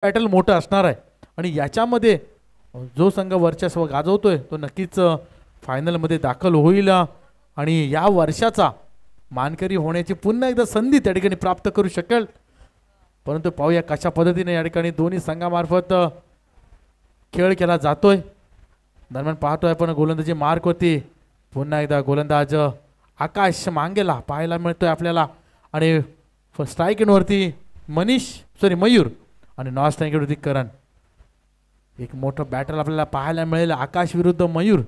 Battle मोठं असणार आहे आणि याच्यामध्ये जो संघ वर्चस्व गाजवतोय तो नक्कीच फायनलमध्ये दाखल होईल आणि या वर्षाचा मानकरी होण्याची पुन्हा एकदा संधी त्या ठिकाणी प्राप्त करू शकेल. परंतु पाहूया कशा पद्धतीने या ठिकाणी दोन्ही संघामार्फत खेळ केला जातोय. दरम्यान पाहतोय पण गोलंदाजी मार्क होती. पुन्हा एकदा गोलंदाज आकाश मांगेला पाहायला मिळतोय आपल्याला आणि स्ट्राईक वरती मयूर आणि नॉन स्ट्राईक वरती करण. एक मोठं बॅटल आपल्याला पाहायला मिळेल आकाश विरुद्ध मयूर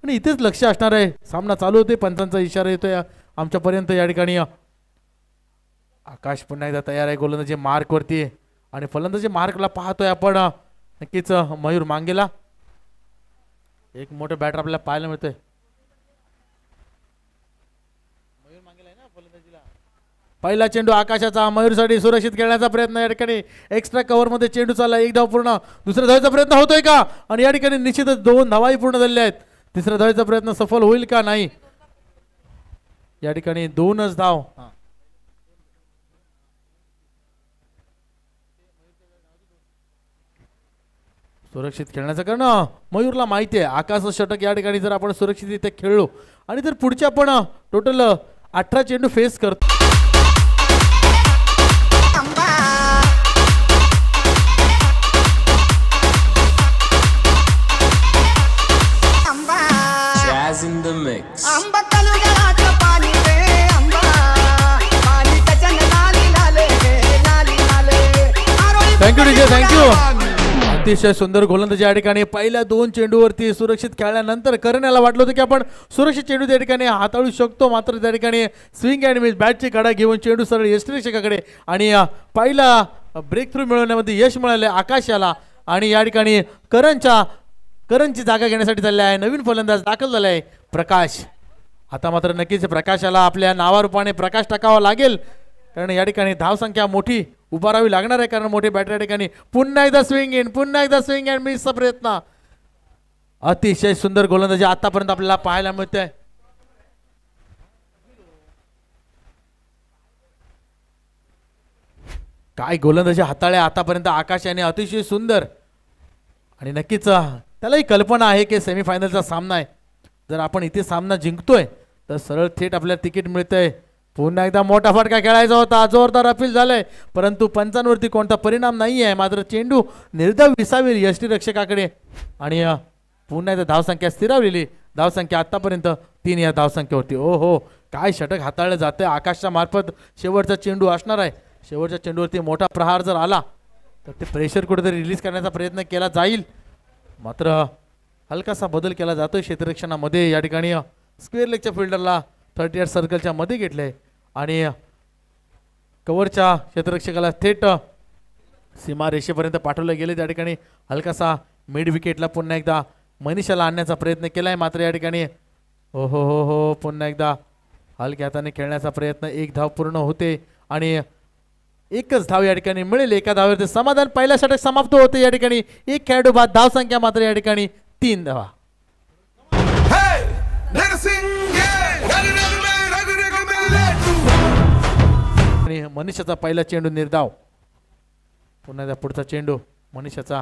आणि इथेच लक्ष असणार आहे. सामना चालू होते पंचांचा इशारा येतोय आमच्यापर्यंत. या ठिकाणी आकाश पुन्हा एकदा तयार आहे गोलंदाजी मार्क वरती आणि फलंदाजी मार्कला पाहतोय आपण. नक्कीच मयूर मांगेला एक मोठं बॅटर आपल्याला पाहायला मिळतोय. मयूर मांगेला आहे ना फलंदाजीला. पहिला चेंडू आकाशाचा मयूरसाठी सुरक्षित खेळण्याचा प्रयत्न. या ठिकाणी एक्स्ट्रा कव्हर मध्ये चेंडू चालला. एक धाव पूर्ण. दुसऱ्या धावेचा प्रयत्न होतोय का आणि या ठिकाणी निश्चितच 2 धावाही पूर्ण झालेल्या आहेत. तिसऱ्या धावेचा प्रयत्न सफल होईल का नाही. या ठिकाणी 2च धाव. सुरक्षित खेळण्याचं कारण मयूरला माहिती आहे आकाश षटक या ठिकाणी जर आपण सुरक्षितरित्या खेळलो आणि जर पुढच्या आपण टोटल 18 चेंडू फेस करतो. Thank you DJ thank you. अतिशय सुंदर गोलंदाजी या ठिकाणी पहिल्या 2 चेंडूवरती सुरक्षित खेळल्यानंतर करण्याला वाटलं होतं की आपण सुरक्षित चेंडू त्या ठिकाणी हाताळू शकतो. मात्र त्या ठिकाणी स्विंग अँड मिस बॅटची कडा घेऊन चेंडू सरळ यष्टीरक्षकाकडे आणि पहिला ब्रेक थ्रू मिळवण्यामध्ये यश मिळाले आकाशाला. आणि या ठिकाणी करणची जागा घेण्यासाठी चालले आहे नवीन फलंदाज दाखल झाला आहे प्रकाश. आता मात्र नक्कीच प्रकाशाला आपल्या नावारूपाने प्रकाश टाकावा लागेल कारण या ठिकाणी धावसंख्या मोठी उभारावी लागणार आहे कारण मोठे बॅटर या ठिकाणी. पुन्हा एकदा स्विंग अँड मिसचा प्रयत्न. अतिशय सुंदर गोलंदाजी आतापर्यंत आपल्याला पाहायला मिळतंय. काय गोलंदाजी हाताळल्या आतापर्यंत आकाश याने अतिशय सुंदर. आणि नक्कीच त्यालाही कल्पना आहे की सेमीफायनलचा सामना आहे. जर आपण इथे सामना जिंकतोय तर सरळ थेट आपल्याला तिकीट मिळतंय. पुन्हा एकदा मोठा फटका खेळायचा होता. जोरदार अपील झालंय परंतु पंचांवरती कोणता परिणाम नाही आहे. मात्र चेंडू निर्धाव विसावेल यष्टीरक्षकाकडे आणि पुन्हा एकदा धावसंख्या स्थिरावलेली. धावसंख्या आतापर्यंत 3 या धावसंख्येवरती. ओ हो काय षटक हाताळलं जातंय आकाशच्या मार्फत. शेवटचा चेंडू असणार आहे. शेवटच्या चेंडूवरती मोठा प्रहार जर आला तर ते प्रेशर कुठेतरी रिलीज करण्याचा प्रयत्न केला जाईल. मात्र हलकासा बदल केला जातोय क्षेत्ररक्षणामध्ये. या ठिकाणी स्क्वेअर लेगच्या फिल्डरला 38 सर्कलच्या मध्ये घेतलंय आणि कव्हरच्या क्षेत्ररक्षकाला थेट सीमा रेषेपर्यंत पाठवलं गेले. त्या ठिकाणी हलकासा मिड विकेटला पुन्हा एकदा मनीषाला आणण्याचा प्रयत्न केलाय. मात्र या ठिकाणी हो पुन्हा एकदा हलक्या हाताने खेळण्याचा प्रयत्न. 1 धाव पूर्ण होते आणि 1च धाव या ठिकाणी मिळेल. एका धावेवरती समाधान. पहिला षटक समाप्त होते. या ठिकाणी 1 खेळाडू बाद. धावसंख्या मात्र या ठिकाणी 3 धावा. आणि मनीषाचा पहिला चेंडू निर्धाव. पुन्हा पुढचा चेंडू मनीषाचा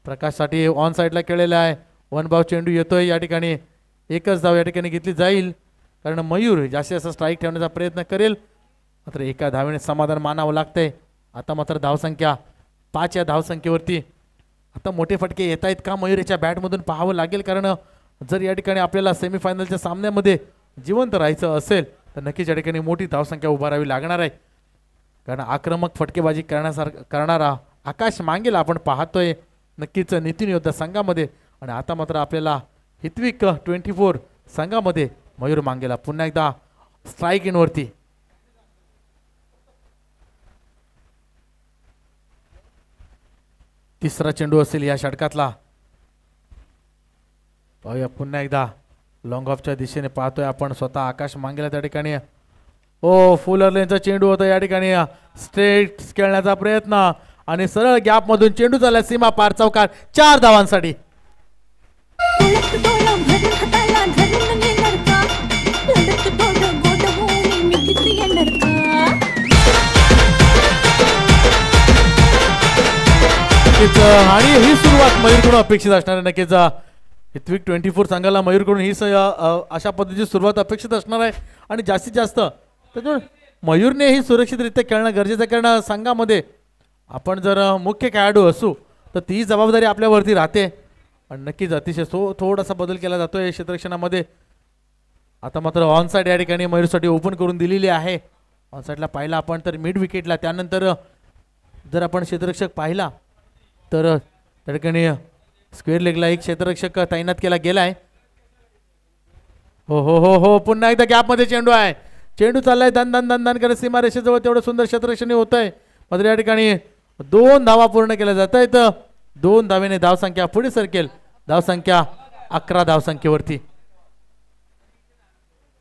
प्रकाशसाठी ऑन साईडला खेळलेला आहे. 1 बाव चेंडू येतोय. या ठिकाणी 1च धाव या ठिकाणी घेतली जाईल कारण मयूर जास्तीत जास्त स्ट्राईक ठेवण्याचा प्रयत्न करेल. मात्र एका धावेने समाधान मानावं लागतंय. आता मात्र धावसंख्या 5 या धावसंख्येवरती. आता मोठे फटके येत आहेत का मयूरच्या बॅटमधून पाहावं लागेल कारण जर या ठिकाणी आपल्याला सेमीफायनलच्या सामन्यामध्ये जिवंत राहायचं असेल तर नक्कीच या ठिकाणी मोठी धावसंख्या उभारावी लागणार आहे कारण आक्रमक फटकेबाजी करणारा आकाश मांगेला आपण पाहतोय नक्कीच नितीन योद्धा संघामध्ये. आणि आता मात्र आपल्याला हितविक 24 संघामध्ये मयूर मांगेला पुन्हा एकदा स्ट्राईक इनवरती. तिसरा चेंडू असेल या षटकातला. पाहूया पुन्हा एकदा लॉंग ऑफच्या दिशेने पाहतोय आपण स्वतः आकाश मांगेला. त्या ठिकाणी फुल अर्लेनचा चेंडू होता. या ठिकाणी स्ट्रेट खेळण्याचा प्रयत्न आणि सरळ गॅप मधून चेंडू झाला सीमा पार चौकार. 4 धावांसाठी. नक्कीच आणि ही सुरुवात मयूरकडून अपेक्षित असणार आहे. नक्कीच हितविक 24 संघाला मयूरकडून ही अशा पद्धतीची सुरुवात अपेक्षित असणार आहे आणि जास्तीत जास्त त्याच्यामुळे मयूरने ही सुरक्षितरित्या खेळणं गरजेचं आहे. कारण संघामध्ये आपण जर मुख्य खेळाडू असू तर ती जबाबदारी आपल्यावरती राहते आणि नक्कीच अतिशय थोडासा बदल केला जातोय क्षेत्ररक्षणामध्ये. आता मात्र ऑन साईड या ठिकाणी मयूरसाठी ओपन करून दिलेली आहे. ऑन साईडला पाहिला आपण तर मिड विकेटला, त्यानंतर जर आपण क्षेत्ररक्षक पाहिला तर त्या ठिकाणी स्क्वेअर लेगला एक क्षेत्ररक्षक तैनात केला गेलाय. हो हो हो हो पुन्हा एकदा गॅपमध्ये चेंडू आहे. चेंडू चाललाय दन दन दन दन करत सीमा रेषेजवळ. तेवढं सुंदर क्षेत्ररक्षण होत आहे. मात्र या ठिकाणी 2 धावा पूर्ण केल्या जात आहेत. 2 धावेने धावसंख्या पुढे सरकेल. धावसंख्या 11 धावसंख्येवरती.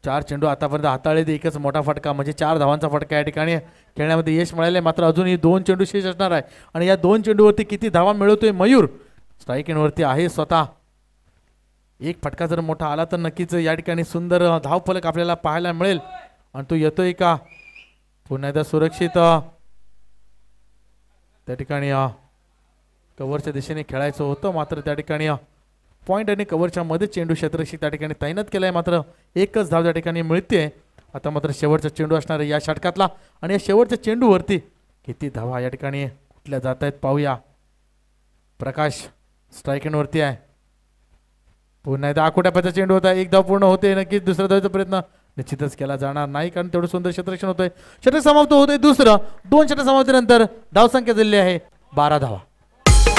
4 चेंडू आतापर्यंत हाताळले. एकच मोठा फटका म्हणजे 4 धावांचा फटका या ठिकाणी खेळण्यामध्ये यश मिळाले. मात्र अजूनही 2 चेंडू शेष असणार आहे आणि या 2 चेंडूवरती किती धावा मिळवतोय मयूर. स्ट्राईक एंडवरती आहे स्वतः. एक फटका जर मोठा आला तर नक्कीच या ठिकाणी सुंदर धावफलक आपल्याला पाहायला मिळेल. आणि तो येतोय का पुन्हा एकदा सुरक्षित त्या ठिकाणी कव्हरच्या दिशेने खेळायचं होतं. मात्र त्या ठिकाणी पॉईंट आणि कव्हरच्या मध्ये चेंडू क्षेत्ररक्षक त्या ठिकाणी तैनात केलाय. मात्र एकच धाव त्या ठिकाणी मिळते. आता मात्र शेवटचा चेंडू असणार आहे या षटकातला आणि या शेवटच्या चेंडूवरती किती धावा या ठिकाणी कुठल्या जात आहेत पाहूया. प्रकाश स्ट्राईक एंडवरती आहे. पुन्हा एकदा आखोट्यापाचा चेंडू होता. एक धाव पूर्ण होते. नक्कीच दुसऱ्या धावेचा प्रयत्न निश्चितच केला जाणार नाही कारण तेवढं सुंदर क्षेत्ररक्षण होतंय. षटक समाप्त होते दुसरं. 2 षटक समाप्तीनंतर धावसंख्या झालेली आहे 12 धावा.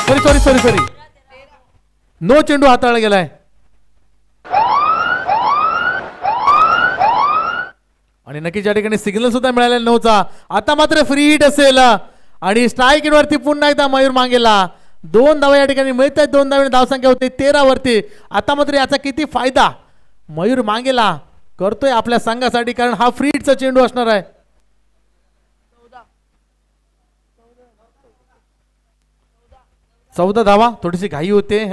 सॉरी नो चेंडू हाताळला गेलाय आणि नक्कीच या ठिकाणी सिग्नल सुद्धा मिळालेला नव्हता. आता मात्र फ्री हिट असेल आणि स्ट्राईक वरती पुन्हा एकदा मयूर मांगेला. 2 धावा या ठिकाणी मिळत आहेत. 2 धावेने धावसंख्या होते 13 वरती. आता मात्र याचा किती फायदा मयूर मांगेला करतोय आपल्या संघासाठी कारण हा फ्री हिटचा चेंडू असणार आहे. 14 धावा. थोडीशी घाई होते.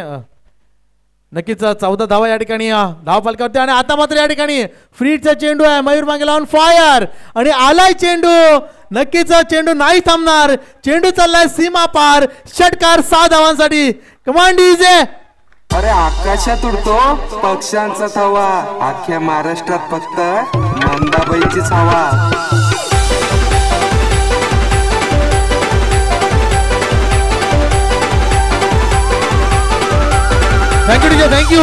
नक्कीच 14 धावा या ठिकाणी धाव पालकावरती आणि आता मात्र या ठिकाणी फ्रीडचा चेंडू आहे. मयूर मांगेला ऑन फायर आणि आलाय चेंडू. नक्कीच चेंडू नाही थांबणार. चेंडू चाललाय सीमा पार. षटकार 6 धावांसाठी. Command DJ. अरे आकाशात उडतो पक्ष्यांचा थवा. अख्ख्या महाराष्ट्रात फक्त मंदाबाईचीच हवा. Thank you DJ thank you.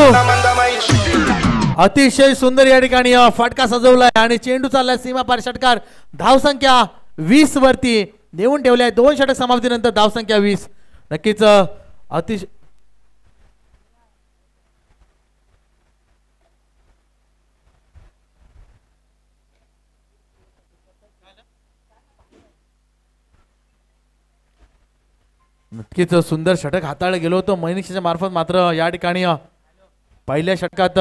अतिशय सुंदर या ठिकाणी फटका सजवलाय आणि चेंडू चाललाय सीमा पार. षटकार धावसंख्या 20 वरती नेऊन ठेवलाय. 2 षटक समाप्तीनंतर धावसंख्या 20. नक्कीच अतिशय नक्कीच सुंदर षटक हाताळलं गेलो होतं मनीषच्या मार्फत. मात्र या ठिकाणी पहिल्या षटकात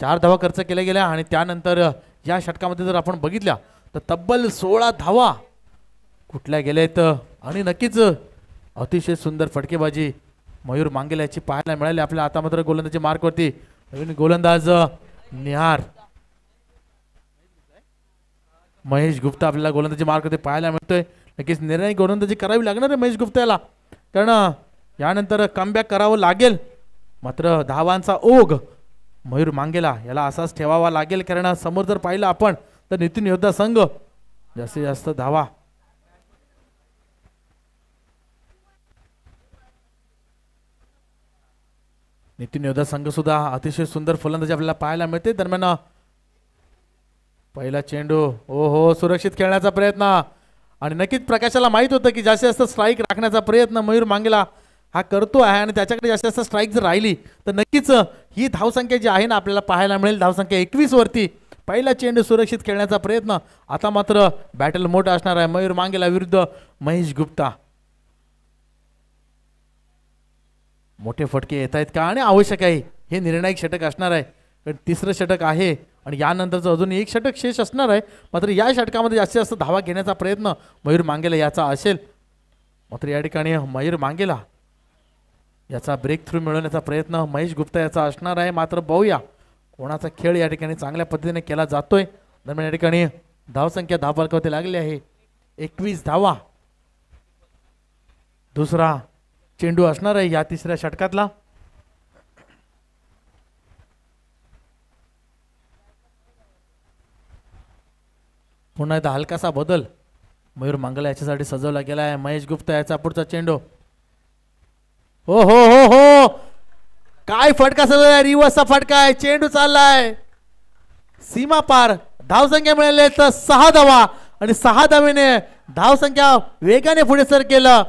4 धावा खर्च केल्या गेल्या आणि त्यानंतर या षटकामध्ये जर आपण बघितल्या तर तब्बल 16 धावा कुठल्या गेल्यात आणि नक्कीच अतिशय सुंदर फटकेबाजी मयूर मांगेला याची पाहायला मिळाली आपल्याला. आता मात्र गोलंदाजी मार्कवरती नवीन गोलंदाज निहार महेश गुप्ता आपल्याला गोलंदाजी मार्कवरती पाहायला मिळतोय. नक्कीच निर्णय गोलंदाजी करावी लागणार आहे महेश गुप्ता याला कारण यानंतर कमबॅक करावं लागेल. मात्र धावांचा ओघ मयूर मांगेला याला असाच ठेवावा लागेल कारण समोर जर पाहिलं आपण तर नितीन योद्धा संघ जास्तीत जास्त धावा नितीन योद्धा संघ सुद्धा अतिशय सुंदर फलंदाजी आपल्याला पाहायला मिळते. दरम्यान पहिला चेंडू हो सुरक्षित खेळण्याचा प्रयत्न आणि नक्कीच प्रकाशाला माहित होतं की जास्तीत जास्त स्ट्राईक राखण्याचा प्रयत्न मयूर मांगेला हा करतो आहे आणि त्याच्याकडे जास्तीत जास्त स्ट्राईक जर राहिली तर नक्कीच ही धावसंख्या जी आहे ना आपल्याला पाहायला मिळेल. धावसंख्या 21 वरती. पहिला चेंडू सुरक्षित खेळण्याचा प्रयत्न. आता मात्र बॅटल मोठा असणार आहे मयूर मांगेला विरुद्ध महेश गुप्ता. मोठे फटके येत आहेत का आणि आवश्यक आहे हे निर्णायक षटक असणार आहे. कारण तिसरं षटक आहे आणि यानंतरचं अजून एक षटक शेष असणार आहे. मात्र या षटकामध्ये जास्तीत जास्त धावा घेण्याचा प्रयत्न मयूर मांगेला याचा असेल. मात्र या ठिकाणी मयूर मांगेला याचा ब्रेक थ्रू मिळवण्याचा प्रयत्न महेश गुप्ता याचा असणार आहे. मात्र पाहूया कोणाचा खेळ या ठिकाणी चांगल्या पद्धतीने केला जातोय. दरम्यान या ठिकाणी धावसंख्या धावफलकावरती लागली आहे 21 धावा दुसरा चेंडू असणार आहे या तिसऱ्या षटकातला. पुन्हा एकदा हलकासा बदल मयूर मांगला याच्यासाठी सजवला गेला आहे. महेश गुप्ता याचा पुढचा चेंडू. हो हो हो हो काय फटका सजवलाय, रिवर्सचा फटका आहे. चेंडू चाललाय सीमा पार. धावसंख्या मिळाली तर 6 धावा आणि 6 धावेने धावसंख्या वेगाने पुढे सर केलं.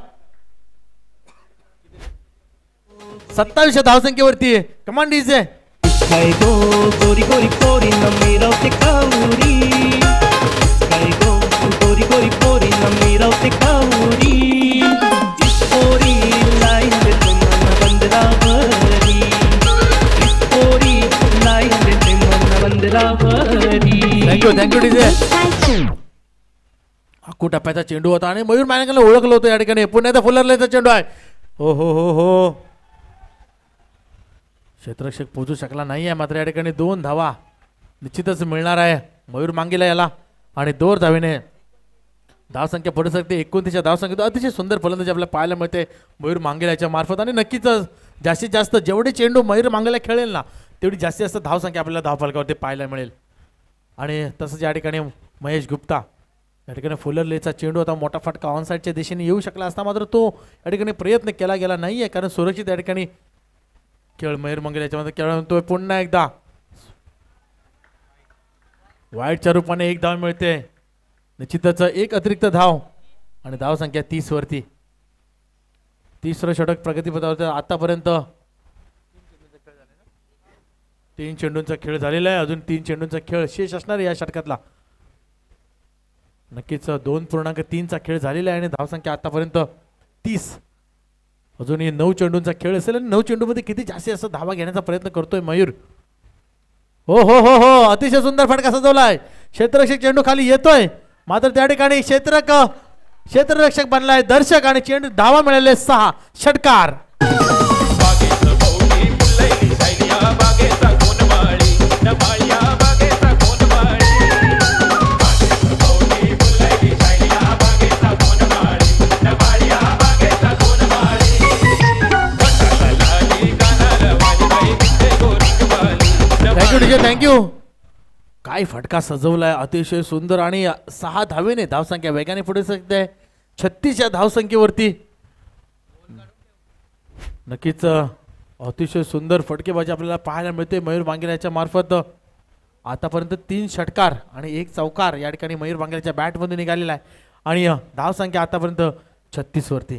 27 धावसंख्येवरती. Command DJ. गोरी गोरी पोरी नमीरावते काउरी, गोरी गोरी पोरी नमीरावते काउरी, पोरी लाईन देते मन बंदरावरी, पोरी लाईन देते मन बंदरावरी. Thank you DJ. हा टप्प्याचा चेंडू होता आणि मयूर मॅनेकरला ओळखलं होतं या ठिकाणी. पुन्हा एकदा फुलरलेचा चेंडू आहे. हो हो हो हो क्षेत्ररक्षक पोहोचू शकला नाही आहे, मात्र या ठिकाणी 2 धावा निश्चितच मिळणार आहे मयूर मांगीला याला. आणि 2 धावेने धावसंख्या पडू शकते 29 धावसंख्येत. अतिशय सुंदर फलंदाजी आपल्याला पाहायला मिळते मयूर मांगीला याच्या मार्फत. आणि नक्कीच जास्तीत जास्त जेवढे चेंडू मयूर मांगीला खेळेल ना तेवढी जास्तीत जास्त धावसंख्या आपल्याला धावफलकावरती पाहायला मिळेल. आणि तसंच या ठिकाणी महेश गुप्ता या ठिकाणी फुलरलेचा चेंडू होता. मोठा फटका ऑन साईडच्या दिशेने येऊ शकला असता, मात्र तो या ठिकाणी प्रयत्न केला गेला नाही आहे, कारण सुरक्षित या ठिकाणी खेळ मयूर मांगीला याच्यामध्ये खेळ म्हणतोय. पुन्हा एकदा वाईटच्या रूपाने 1 धाव मिळते. निश्चितच 1 अतिरिक्त धाव आणि धावसंख्या 30 वरती. तिसरं षटक प्रगतीपथावर. आतापर्यंत 3 चेंडूंचा खेळ झालेला आहे. अजून 3 चेंडूंचा खेळ शेष असणार आहे या षटकातला. नक्कीच 2.3चा खेळ झालेला आहे आणि धावसंख्या आतापर्यंत 30. अजूनही 9 चेंडूंचा खेळ असेल आणि 9 चेंडूमध्ये किती जास्तीत जास्त धावा घेण्याचा प्रयत्न करतोय मयूर. हो हो हो हो अतिशय सुंदर फटका सजवलाय. क्षेत्ररक्षक चेंडू खाली येतोय, मात्र त्या ठिकाणी क्षेत्ररक्षक बनलाय दर्शक आणि चेंडू धावा मिळाले 6. षटकार. थँक्यू. काय फटका सजवलाय, अतिशय सुंदर. आणि 6 धावेने धावसंख्या वेगाने पुढे सकते 36 या धावसंख्येवरती. नक्कीच अतिशय सुंदर फटकेबाजी आपल्याला पाहायला मिळते मयूर मांगीलाच्या मार्फत. आतापर्यंत 3 षटकार आणि 1 चौकार या ठिकाणी मयूर मांगीलाच्या बॅटमधून निघालेला आहे. आणि धावसंख्या आतापर्यंत 36 वरती.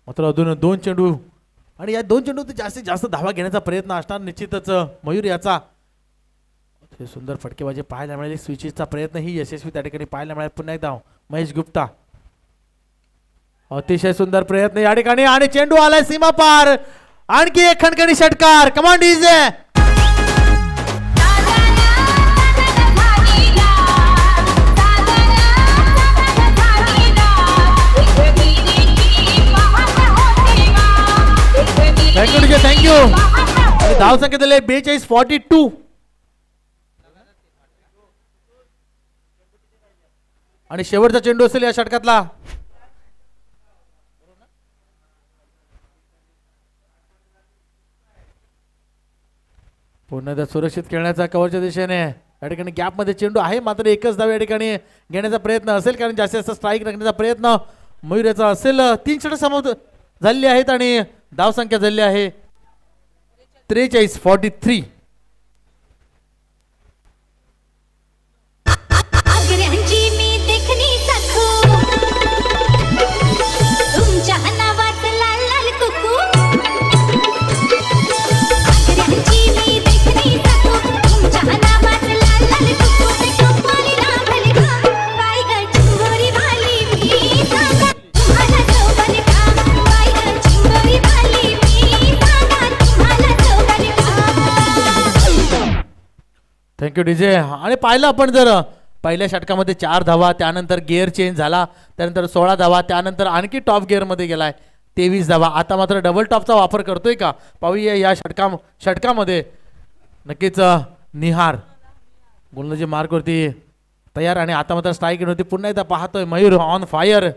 मात्र अजून 2 चेंडू आणि या 2 चेंडू जास्तीत जास्त धावा घेण्याचा प्रयत्न असणार निश्चितच मयूर याचा. सुंदर फटकेबाजी पाहायला मिळाली. स्विचेसचा प्रयत्न ही यशस्वी त्या ठिकाणी पाहायला मिळाला. पुन्हा एकदा महेश गुप्ता. अतिशय सुंदर प्रयत्न या ठिकाणी आणि चेंडू आलाय सीमा पार. आणखी एक खणखणी षटकार. Command DJ. थँक्यू. धावसंख्या दिले 42-42. आणि शेवटचा चेंडू असेल या षटकातला. पुन्हा एकदा सुरक्षित खेळण्याचा कव्हरच्या दिशेने या ठिकाणी गॅपमध्ये चेंडू आहे, मात्र एकच धाव या ठिकाणी घेण्याचा प्रयत्न असेल, कारण जास्तीत जास्त स्ट्राईक राखण्याचा प्रयत्न मयूर याचा असेल. 3 षटक समाप्त झालेली आहेत आणि धावसंख्या झाली आहे 43-43. Thank you DJ. आणि पाहिलं आपण जर पहिल्या षटकामध्ये 4 धावा, त्यानंतर गिअर चेंज झाला, त्यानंतर 16 धावा, त्यानंतर आणखी टॉप गिअरमध्ये गेलाय 23 धावा. आता मात्र डबल टॉपचा वापर करतोय का पाहूया या षटकामध्ये. नक्कीच निहार गोलंदाजी मार्कवरती तयार आणि आता मात्र स्ट्राईक होती. पुन्हा एकदा पाहतोय मयूर ऑन फायर.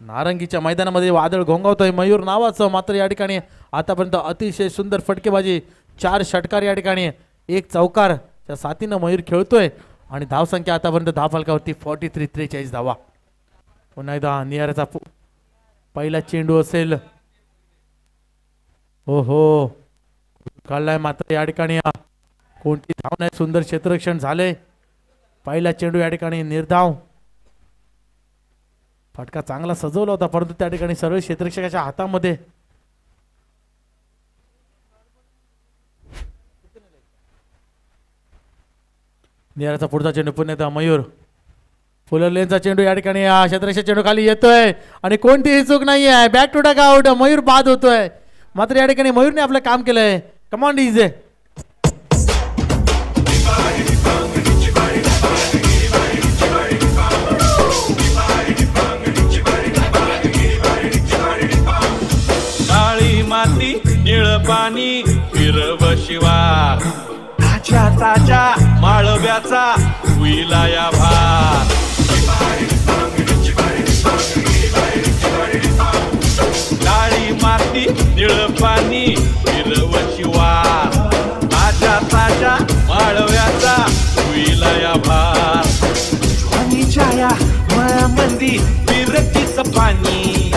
नारंगीच्या मैदानामध्ये वादळ घोंगावतोय मयूर नावाचं. मात्र या ठिकाणी आतापर्यंत अतिशय सुंदर फटकेबाजी, 4 षटकार या ठिकाणी, 1 चौकारच्या साथीनं मयूर खेळतोय आणि धावसंख्या आतापर्यंत फलकावरती 43-43 धावा. पुन्हा एकदा नियाराचा पहिला चेंडू असेल. हो हो काढलाय मात्र या ठिकाणी कोणती धाव नाही. सुंदर क्षेत्ररक्षण झाले. पहिला चेंडू या ठिकाणी निर्धाव. फटका चांगला सजवला होता परंतु त्या ठिकाणी सरळ क्षेत्ररक्षकाच्या हातामध्ये. नियाराचा पुढचा चेंडू पुन्हा एकदा मयूर. फुलर लेनचा चेंडू या ठिकाणी क्षेत्ररक्षक चेंडू खाली येतोय आणि कोणतीही चूक नाहीये. Back to dugout. Mayur बाद होतोय. मात्र या ठिकाणी मयूरने आपलं काम केलंय. कमांड इज काळी माती निळ पाणी फिरव शिवार, ताज्या ताज्या माळव्याचा विलाया भार. काळी माती निळ पाणी फिरव शिवार, ताज्या ताज्या माळव्याचा विलाया भार. ज्वानीच्या या मळ्यामंदी विरतीच पाणी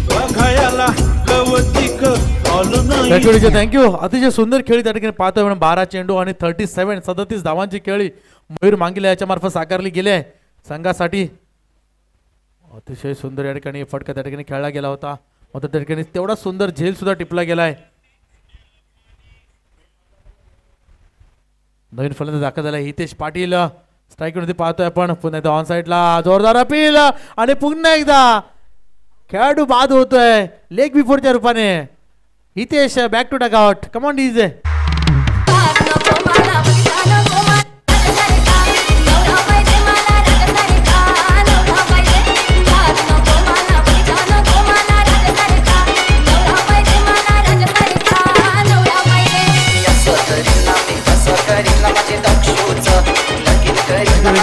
बघायला गवतिक आलं नाही. थँक्यू. अतिशय सुंदर खेळी त्या ठिकाणी पाहतोय म्हणून 12 चेंडू आणि 37 धावांची खेळी मयूर मांगीला याच्या मार्फत साकारली गेली आहे संघासाठी. अतिशय सुंदर या ठिकाणी फटका त्या ठिकाणी खेळला गेला होता. मात्र त्या ठिकाणी तेवढा सुंदर झेल सुद्धा टिपला गेलाय. नवीन फलंदाज दाखल झाला हितेश पाटील. स्ट्राईक मध्ये पाहतोय आपण. पुन्हा एकदा ऑन साईडला जोरदार अपील आणि पुन्हा एकदा खेळाडू बाद होतोय लेग बिफोरच्या रूपाने. Hitesh back to dugout. Command is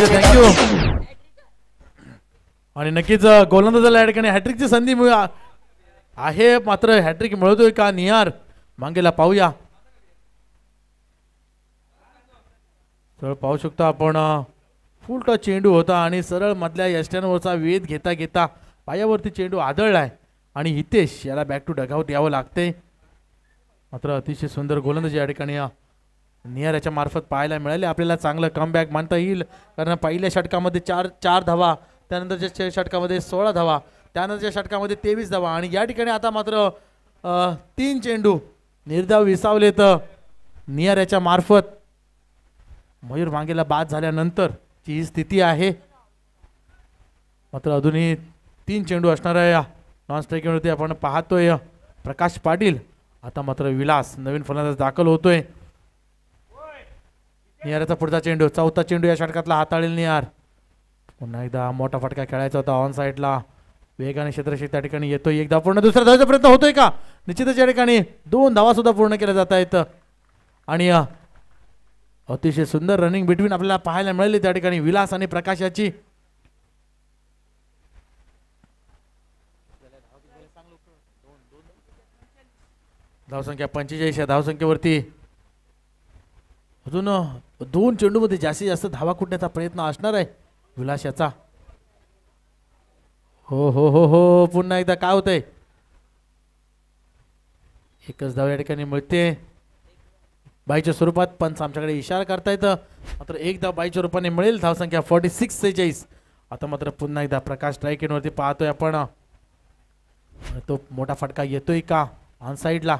thank you. आणि नक्कीच गोलंदाजाला या ठिकाणी हॅट्रिकची संधी आहे. मात्र हॅट्रिक मिळतोय का नियार मांगेला पाहूया. तर पाहू शकतो आपण फुल टच चेंडू होता आणि सरळ मधल्या यष्ट्यांवरचा वेध घेता घेता पायावरती चेंडू आदळलाय आणि हितेश याला बॅक टू डगआउट यावं लागते. मात्र अतिशय सुंदर गोलंदाजी या ठिकाणी नियार याच्या मार्फत पाहायला मिळाले. आपल्याला चांगलं कमबॅक मानता येईल कारण पहिल्या षटकामध्ये 4 धावा, त्यानंतरच्या षटकामध्ये 16 धावा, त्यानंतरच्या षटकामध्ये 23 धावा आणि या ठिकाणी आता मात्र 3 चेंडू निर्धाव विसावले. तर नियार याच्या मार्फत मयूर मांगेला बाद झाल्यानंतरची ही स्थिती आहे. मात्र अजूनही 3 चेंडू असणार आहे. नॉन स्ट्राईकवरती आपण पाहतोय प्रकाश पाटील. आता मात्र विलास नवीन फलंदाज दाखल होतोय. नियाराचा पुढचा चेंडू, चौथा चेंडू या षटकातला हाताळेल नियार. पुन्हा एकदा मोठा फटका खेळायचा होता ऑन साईडला. वेगाने क्षेत्ररक्षक त्या ठिकाणी येतोय. एकदा पूर्ण दुसऱ्या धावाचा प्रयत्न होतोय का? निश्चितच या ठिकाणी 2 धावा सुद्धा पूर्ण केल्या जात आहेत आणि अतिशय सुंदर रनिंग बिटवीन आपल्याला पाहायला मिळाली त्या ठिकाणी विलास आणि प्रकाश याची. धावसंख्या 45 या धावसंख्येवरती अजून 2 चेंडूमध्ये जास्तीत जास्त धावा कुटण्याचा प्रयत्न असणार आहे विलास याचा. हो हो हो हो पुन्हा एकदा काय होतंय? एकच धाव या ठिकाणी मिळते बाईच्या स्वरूपात. पंच आमच्याकडे इशारा करतायत. मात्र 1 धाव बाईच्या रूपाने मिळेल. धावसंख्या 46-46. आता मात्र पुन्हा एकदा प्रकाश स्ट्राईक वरती पाहतोय आपण. तो मोठा फटका येतोय का ऑन साईडला?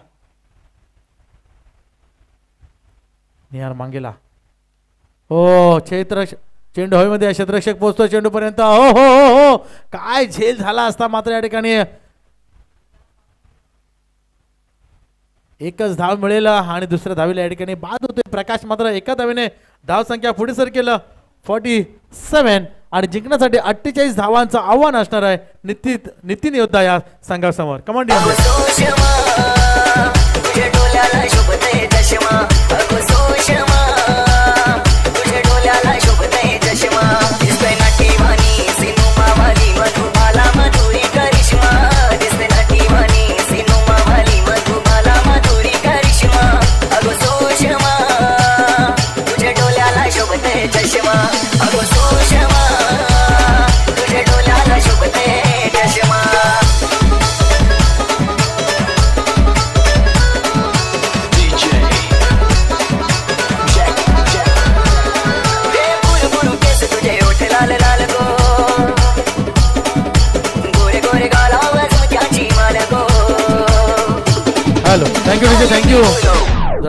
निहार मांगेला. हो चेंडू हवेमध्ये क्षेत्ररक्षक पोहोचतो चेंडू पर्यंत. हो हो हो हो काय झेल झाला असता मात्र या ठिकाणी एकच धाव मिळेल आणि दुसऱ्या धावीला या ठिकाणी बाद होते प्रकाश. मात्र एका धावेने धावसंख्या पुढे सर केलं 47 आणि जिंकण्यासाठी 48 धावांचं आव्हान असणार आहे नितीन योद्धा या संघासमोर. कमांड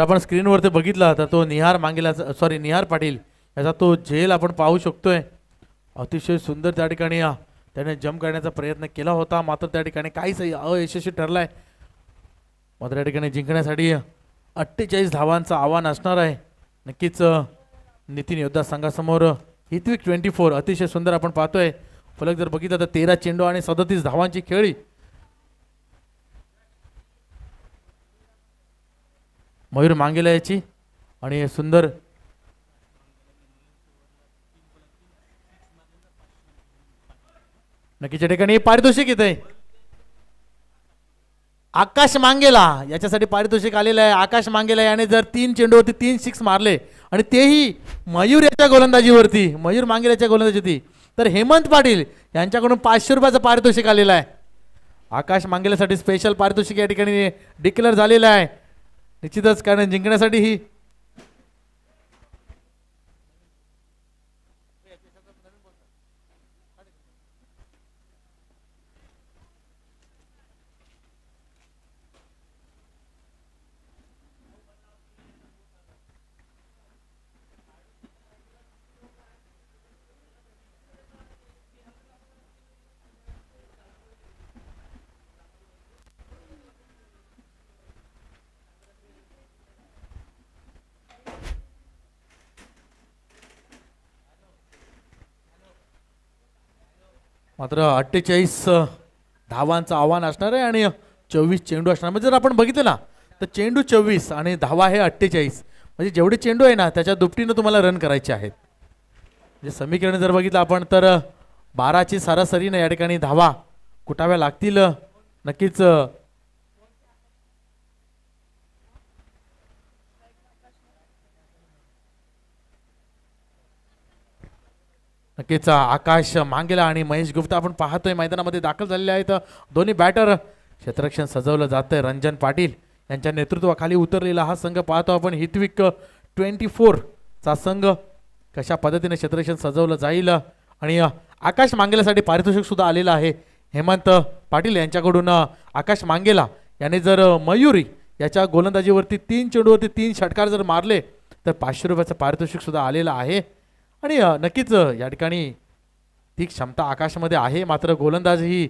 आपण स्क्रीनवरती बघितला तर तो निहार मांगेलाचा निहार पाटील याचा तो झेल आपण पाहू शकतोय. अतिशय सुंदर त्या ठिकाणी त्याने जम्प करण्याचा प्रयत्न केला होता, मात्र त्या ठिकाणी काहीच अयशस्वी ठरलाय. मात्र या ठिकाणी जिंकण्यासाठी 48 धावांचं आव्हान असणार आहे. नक्कीच नितीन योद्धा संघासमोर हितविक 24 अतिशय सुंदर आपण पाहतोय. फलक जर बघितलं तर 13 चेंडू आणि 37 धावांची खेळी. मयूर मांगेला याची आणि सुंदर नक्कीच या ठिकाणी पारितोषिक येत आहे. आकाश मांगेला याच्यासाठी पारितोषिक आलेलं आहे. आकाश मांगेला याने जर 3 चेंडूवरती 3 सिक्स मारले आणि तेही मयूर याच्या गोलंदाजीवरती, मयूर मांगेलाच्या गोलंदाजीवरती, तर हेमंत पाटील यांच्याकडून 500 रुपयाचं पारितोषिक आलेलं आहे. आकाश मांगेलासाठी स्पेशल पारितोषिक या ठिकाणी डिक्लेअर झालेलं आहे. निश्चितच कारण जिंकण्यासाठी ही मात्र 48 धावांचं आव्हान असणार आहे आणि 24 चेंडू असणार. म्हणजे जर आपण बघितलं ना तर चेंडू 24 आणि धावा हे 48, म्हणजे जेवढे चेंडू आहे ना त्याच्या दुपटीनं तुम्हाला रन करायचे आहेत. म्हणजे समीकरण जर बघितलं आपण तर 12ची सरासरीनं या ठिकाणी धावा कुटाव्या लागतील. नक्कीच नक्कीच आकाश मांगेला आणि महेश गुप्ता आपण पाहतोय मैदानामध्ये दाखल झालेले आहेत. दोन्ही बॅटर क्षेत्ररक्षण सजवलं जातंय. रंजन पाटील यांच्या नेतृत्वाखाली उतरलेला हा संघ पाहतो आपण. हितविक 24 चा संघ कशा पद्धतीने क्षेत्ररक्षण सजवलं जाईल. आणि आकाश मांगेलासाठी पारितोषिक सुद्धा आलेलं आहे. हेमंत पाटील यांच्याकडून आकाश मांगेला याने जर मयुरी याच्या गोलंदाजीवरती 3 चेंडूवरती 3 षटकार जर मारले तर 500 रुपयाचं पारितोषिक सुद्धा आलेलं आहे. आणि नक्कीच या ठिकाणी ती क्षमता आकाशमध्ये आहे. मात्र गोलंदाज ही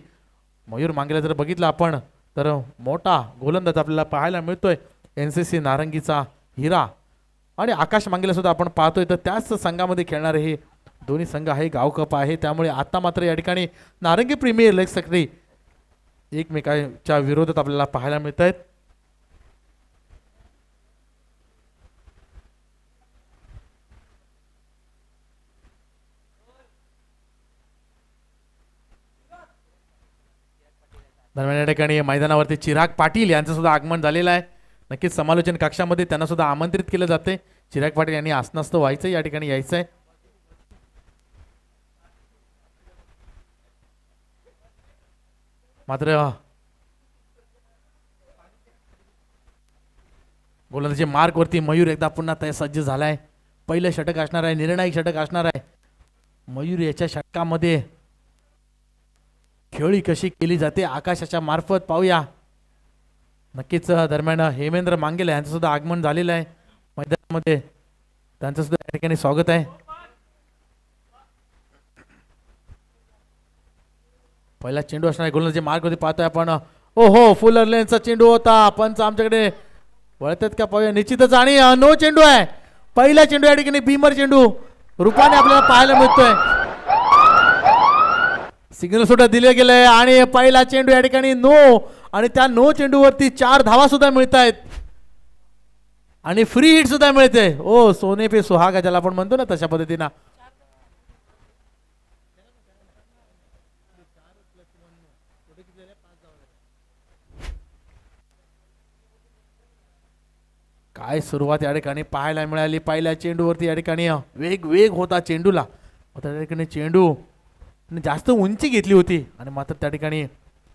मयूर मांगेला जर बघितलं आपण तर मोठा गोलंदाज आपल्याला पाहायला मिळतोय. NCC नारंगीचा हिरा आणि आकाश मांगेला सुद्धा आपण पाहतोय. तर त्याच संघामध्ये खेळणारे हे दोन्ही संघ आहे, गाव कप आहे. त्यामुळे आता मात्र या ठिकाणी नारंगी प्रीमियर लीग साठी एकमेकांच्या विरोधात आपल्याला पाहायला मिळत आहेत. दरम्यान या ठिकाणी मैदानावरती चिराग पाटील यांचं सुद्धा आगमन झालेलं आहे. नक्कीच समालोचन कक्षामध्ये त्यांना सुद्धा आमंत्रित केलं जाते. चिराग पाटील यांनी आसनस्त व्हायचं, या ठिकाणी यायचं आहे. मात्र गोलंदाजी मार्क वरती मयूर एकदा पुन्हा तयार सज्ज झालाय. पहिलं षटक असणार आहे, निर्णायक षटक असणार आहे. मयूर याच्या षटकामध्ये खेळी कशी केली जाते आकाशाच्या मार्फत पाहूया. नक्कीच दरम्यान हेमेंद्र मांगेला यांचं सुद्धा आगमन झालेलं आहे मैदानामध्ये. त्यांचं सुद्धा या ठिकाणी स्वागत आहे. पहिला चेंडू असणार आहे. गोलंदाजी मार्क वरती पाहतोय आपण. ओहो, फुलर लेनचा चेंडू होता. पंच आमच्याकडे वळतात का पाहूया. निश्चितच आणि नो चेंडू आहे. पहिला चेंडू या ठिकाणी भीमर चेंडू रूपाने आपल्याला पाहायला मिळतोय. सिग्नल सुद्धा दिले गेले आणि पहिला चेंडू या ठिकाणी नो आणि त्या नो चेंडूवरती 4 धावा सुद्धा मिळत आहेत आणि फ्री हिट सुद्धा मिळते. ओ सोने पे सुहागा ज्याला आपण म्हणतो ना तशा पद्धतीनं. काय सुरुवात या ठिकाणी पाहायला मिळाली. पहिल्या चेंडूवरती या ठिकाणी वेग होता चेंडूला. त्या ठिकाणी चेंडू जास्त उंची घेतली होती आणि मात्र त्या ठिकाणी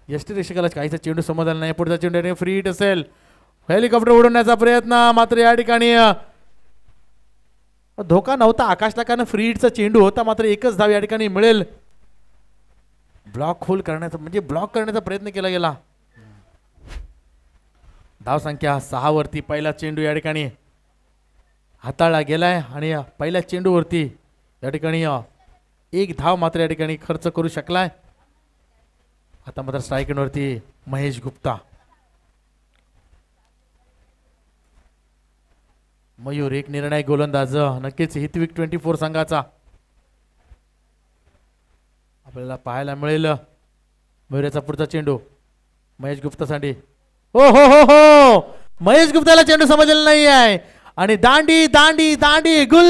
यष्टीरक्षकाला काहीचा चेंडू समजला नाही. पुढचा चेंडू फ्री हिट असेल. हेलिकॉप्टर उडवण्याचा प्रयत्न, मात्र या ठिकाणी धोका नव्हता आकाशला कारण फ्री हिटचा चेंडू होता. मात्र एकच धाव या ठिकाणी मिळेल. ब्लॉक होल करण्याचा म्हणजे ब्लॉक करण्याचा प्रयत्न केला गेला. धावसंख्या 6 वरती पहिला चेंडू या ठिकाणी हाताळला गेलाय आणि पहिल्या चेंडूवरती या ठिकाणी एक धाव मात्र या ठिकाणी खर्च करू शकलाय. आता मात्र स्ट्रायकिंगवरती महेश गुप्ता. मयूर एक निर्णायक गोलंदाज नक्कीच हितविक 24 संघाचा आपल्याला पाहायला मिळेल. मयूरचा पुढचा चेंडू महेश गुप्तासाठी. हो हो हो हो महेश गुप्ताला चेंडू समजलेला नाही आहे आणि दांडी दांडी दांडी गुल.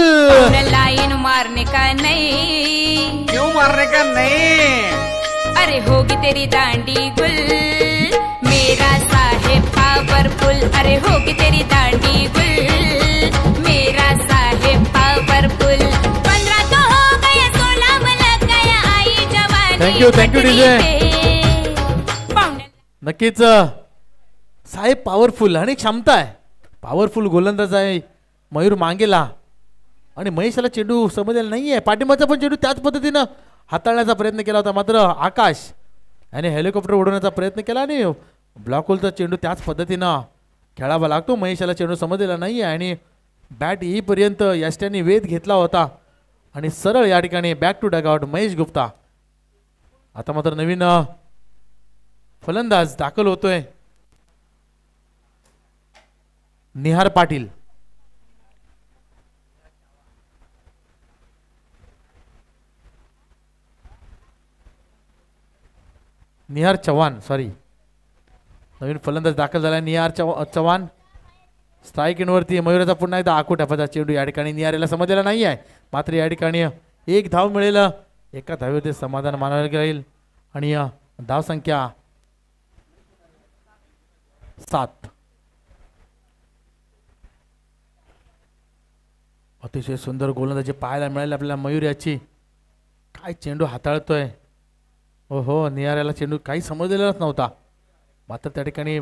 लाइन मारने का नहीं, क्यों मारने का नहीं? अरे होगी तेरी दांडी गुल मेरा साहेब पावरफुल. अरे होगी तेरी दांडी गुल मेरा साहेब पावरफुल. 15 तो हो गया 16 लग गया आई जवानी. Thank you DJ. नक्कीच साहेब पॉवरफुल आणि क्षमता आहे. पॉवरफुल गोलंदाज आहे मयूर मांगेला आणि महेशला चेंडू समजलेला नाही आहे. पाठिंबाचा पण चेंडू त्याच पद्धतीनं हाताळण्याचा प्रयत्न केला होता मात्र आकाश याने हेलिकॉप्टर उडवण्याचा प्रयत्न केला आणि ब्लॉक होलचा चेंडू त्याच पद्धतीनं खेळावा लागतो. महेशला चेंडू समजलेला नाही आहे आणि बॅट येईपर्यंत यष्ट्याने वेध घेतला होता आणि सरळ या ठिकाणी back to dugout Mahesh Gupta. आता मात्र नवीन फलंदाज दाखल होतोय निहार पाटील. निहार चव्हाण सॉरी नवीन फलंदाज दाखल झाला निहार चव्हाण. स्ट्राईक इनवरती मयूराचा पुन्हा एकदा आखूटापाचा चेंडू या ठिकाणी निहार याला समजलेला नाही आहे मात्र या ठिकाणी एक धाव मिळेल. एका धावेवरती समाधान मानायला जाईल आणि धावसंख्या 7. अतिशय सुंदर गोलंदाजी पाहायला मिळाली आपल्याला मयूर याची. काय चेंडू हाताळतोय. हो निहाऱ्याला चेंडू काही समजलेलाच नव्हता मात्र त्या ठिकाणी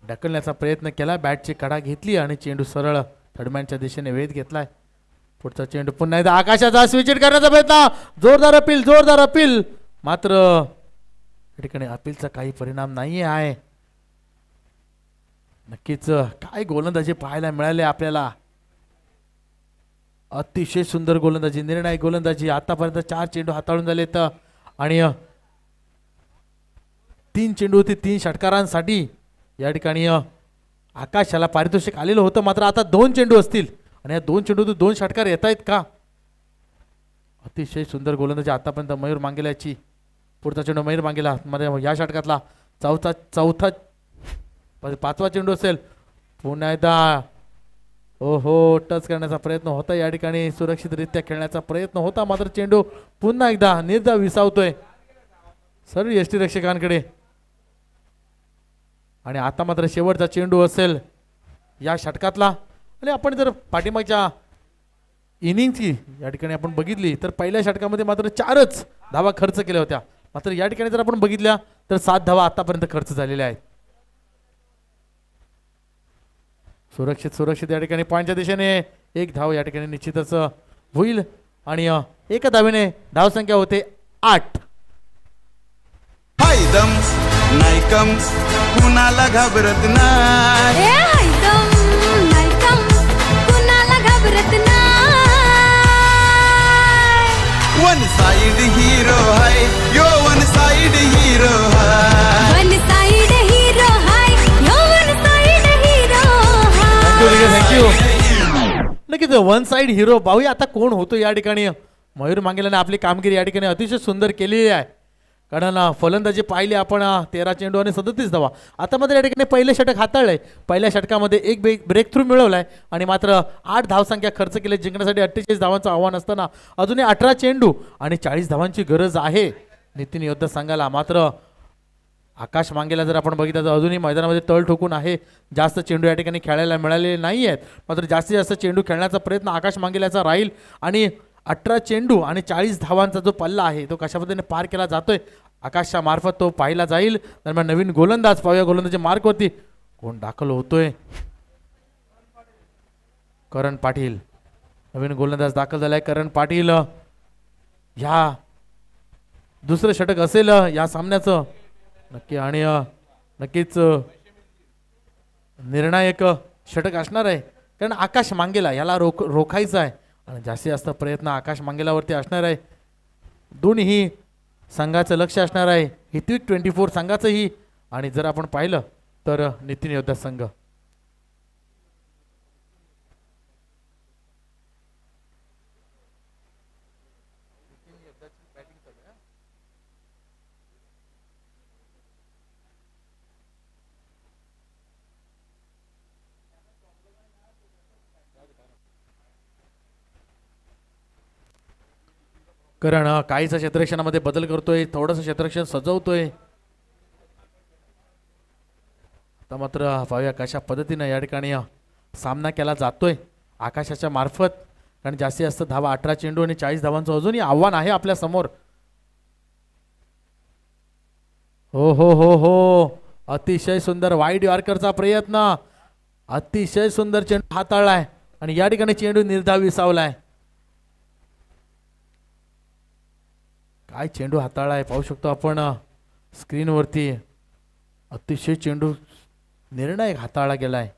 ढकलण्याचा प्रयत्न केला. बॅटची कडा घेतली आणि चेंडू सरळ थर्डमॅनच्या दिशेने वेध घेतलाय. पुढचा चेंडू पुन्हा एकदा आकाशाचा स्विच करण्याचा प्रयत्न. जोरदार अपील मात्र या ठिकाणी अपीलचा काही परिणाम नाही आहे. नक्कीच काय गोलंदाजी पाहायला मिळाले आपल्याला. अतिशय सुंदर गोलंदाजी निर्णायक गोलंदाजी. आतापर्यंत 4 चेंडू हाताळून झालेत आणि 3 चेंडू होते 3 षटकारांसाठी या ठिकाणी आकाशाला पारितोषिक आलेलं होतं मात्र आता 2 चेंडू असतील आणि या 2 चेंडू 2 षटकार येत आहेत का. अतिशय सुंदर गोलंदाजी आतापर्यंत मयूर मांगेल्याची. पुढचा चेंडू मयूर मांगेला मध्ये या षटकातला चौथा 5वा चेंडू असेल. पुन्हा एकदा हो टच करण्याचा प्रयत्न होता या ठिकाणी. सुरक्षितरित्या खेळण्याचा प्रयत्न होता मात्र चेंडू पुन्हा एकदा निर्धाव विसावतोय सर्व यष्टीरक्षकांकडे आणि आता मात्र शेवटचा चेंडू असेल या षटकातला. आणि आपण जर पाठीमागच्या इनिंगची या ठिकाणी आपण बघितली तर पहिल्या षटकामध्ये मात्र 4च धावा खर्च केल्या होत्या मात्र या ठिकाणी जर आपण बघितल्या तर 7 धावा आतापर्यंत खर्च झालेल्या आहेत. सुरक्षित या ठिकाणी पॉईंटच्या दिशेने एक धाव या ठिकाणी निश्चितच होईल आणि एका धावेने धावसंख्या होते 8. दम नाही कम कुणाला घाबरत नाही. वन साइड हीरो है यो वन साइड हीरो है. थँक्यू. नक्कीच वन साइड हिरो पाहूया आता कोण होतो या ठिकाणी. मयूर मांगेलाने आपली कामगिरी या ठिकाणी अतिशय सुंदर केलेली आहे कारण फलंदाजी पाहिली आपण 13 चेंडू आणि 37 धावा. आता मात्र या ठिकाणी पहिलं षटक हाताळलंय. पहिल्या षटकामध्ये एक ब्रेक थ्रू मिळवलाय आणि मात्र 8 धावसंख्या खर्च केली. जिंकण्यासाठी 48 धावांचं आव्हान असताना अजूनही 18 चेंडू आणि 40 धावांची गरज आहे नितीन योद्धा संघाला. मात्र आकाश मांगेला जर आपण बघितलं तर अजूनही मैदानामध्ये तळ ठोकून आहे. जास्त चेंडू या ठिकाणी खेळायला मिळालेले नाही आहेत मात्र जास्तीत जास्त चेंडू खेळण्याचा प्रयत्न आकाश मांगेल्याचा राहील आणि 18 चेंडू आणि 40 धावांचा जो पल्ला आहे तो कशा पद्धतीने पार केला जातोय आकाशच्या मार्फत तो पाहिला जाईल. दरम्यान नवीन गोलंदाज पाहूया गोलंदाजी मार्कवरती कोण दाखल होतोय. करण पाटील नवीन गोलंदाज दाखल झालाय. करण पाटील ह्या दुसरं षटक असेल या सामन्याचं नक्की आणि नक्कीच निर्णायक षटक असणार आहे, कारण आकाश मांगेला याला रोखायचं आहे आणि जास्तीत जास्त प्रयत्न आकाश मांगेलावरती असणार आहे. दोन्ही संघाचं लक्ष असणार आहे, हितविक 24 संघाचंही आणि जर आपण पाहिलं तर नितीन योद्धा संघ. कारण काहीच क्षेत्ररक्षणामध्ये बदल करतोय, थोडंसं क्षेत्ररक्षण सजवतोय. आता मात्र पाहूया कशा पद्धतीनं या ठिकाणी सामना केला जातोय आकाशाच्या मार्फत. कारण जास्तीत जास्त धावा 18 चेंडू आणि 40 धावांचं अजूनही आव्हान आहे आपल्या समोर. हो हो हो हो, अतिशय सुंदर वाईड यॉर्करचा प्रयत्न, अतिशय सुंदर चेंडू हाताळलाय आणि या ठिकाणी चेंडू निर्धाव विसावलाय. काय चेंडू हाताळलाय पाहू शकतो आपण स्क्रीनवरती. अतिशय चेंडू निर्णायक हाताळला गेलाय.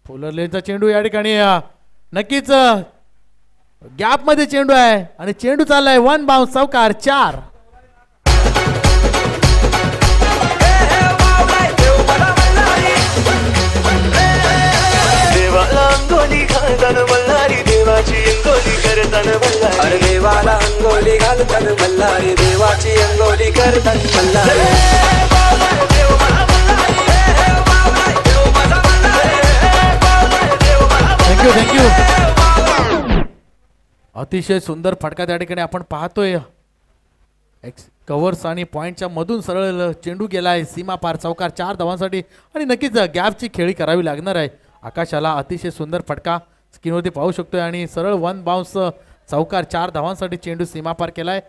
फुलरलेचा चेंडू या ठिकाणी नक्कीच गॅप मध्ये चेंडू आहे आणि चेंडू चाललाय 1 बाउन्स चौकार 4. देवाला अंगोली घालताना मल्हारी देवाची अंगोली करताना मल्हारी. अरे देवाला अंगोली घालताना मल्हारी देवाची अंगोली करताना मल्हारी. Thank you thank you. अतिशय सुंदर फटका त्या ठिकाणी आपण पाहतोय. कव्हर्स आणि पॉइंटच्या मधून सरळ चेंडू गेलाय सीमा पार चौकार 4 धावांसाठी आणि नक्कीच गॅपची खेळी करावी लागणार आहे आकाशाला. अतिशय सुंदर फटका स्क्रीनवरती पाहू शकतोय आणि सरळ 1 बाउन्स चौकार 4 धावांसाठी चेंडू सीमा पार केलाय.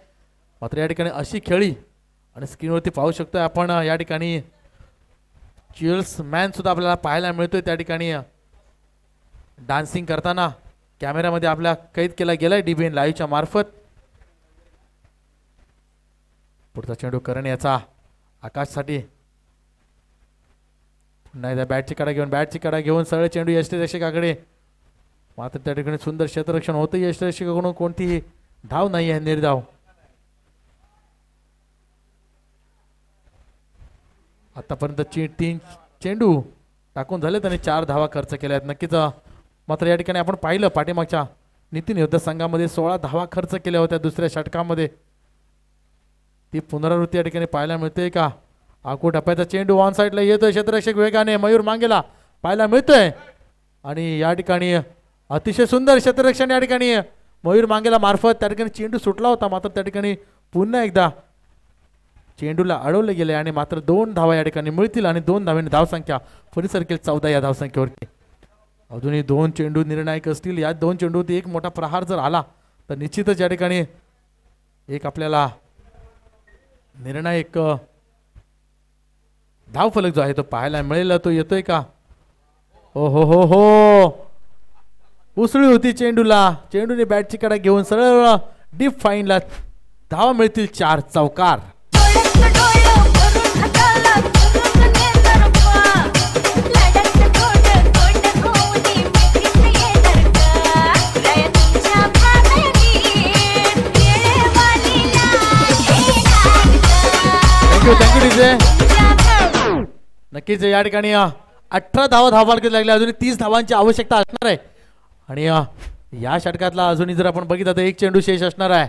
मात्र या ठिकाणी अशी खेळी आणि स्क्रीनवरती पाहू शकतोय आपण या ठिकाणी चिल्स मॅन सुद्धा आपल्याला पाहायला मिळतोय. त्या ठिकाणी डान्सिंग करताना कॅमेऱ्यामध्ये आपल्या कैद केला गेलाय DBN लाईव्हच्या मार्फत. पुढचा चेंडू करण याचा आकाशसाठी. पुन्हा एकदा बॅटची कडा घेऊन सरळ चेंडू यष्टिरक्षकाकडे. मात्र त्या ठिकाणी सुंदर क्षेत्ररक्षण होतं यष्टिरक्षकाकडून, कोणतीही धाव नाही आहे, निर्धाव. आतापर्यंत 3 चेंडू टाकून झालेत आणि 4 धावा खर्च केल्या आहेत. नक्कीच मात्र या ठिकाणी आपण पाहिलं पाठीमागच्या नितीन योद्धा संघामध्ये 16 धावा खर्च केल्या होत्या दुसऱ्या षटकामध्ये. ती पुनरावृत्ती या ठिकाणी पाहायला मिळते का? आखू टप्प्याचा चेंडू ऑन साईडला येतोय, क्षेत्ररक्षक वेगाने मयूर मांगेला पाहायला मिळतोय आणि या ठिकाणी अतिशय सुंदर क्षेत्ररक्षण या ठिकाणी मयूर मांगेला मार्फत. त्या ठिकाणी चेंडू सुटला होता मात्र त्या ठिकाणी पुन्हा एकदा चेंडूला अडवले गेले आणि मात्र 2 धावा या ठिकाणी मिळतील आणि 2 धावांनी धावसंख्या पुढे सरकेल 14 या धावसंख्येवरती. अजूनही 2 चेंडू निर्णायक असतील. या 2 चेंडूवरती एक मोठा प्रहार जर आला तर निश्चितच या ठिकाणी एक आपल्याला निर्णायक धावफलक जो आहे तो पाहायला मिळेल. तो येतोय का? हो हो हो हो, उसळी होती चेंडूला. चेंडूने बॅटची कडा घेऊन सरळ डीप फाईनला धावा मिळतील 4 चौकार. Thank you DJ. नक्कीच या ठिकाणी 18 धावा लागल्या. अजून 30 धावांची आवश्यकता असणार आहे आणि या षटकातला अजूनही जर आपण बघितलं तर 1 चेंडू शेष असणार आहे.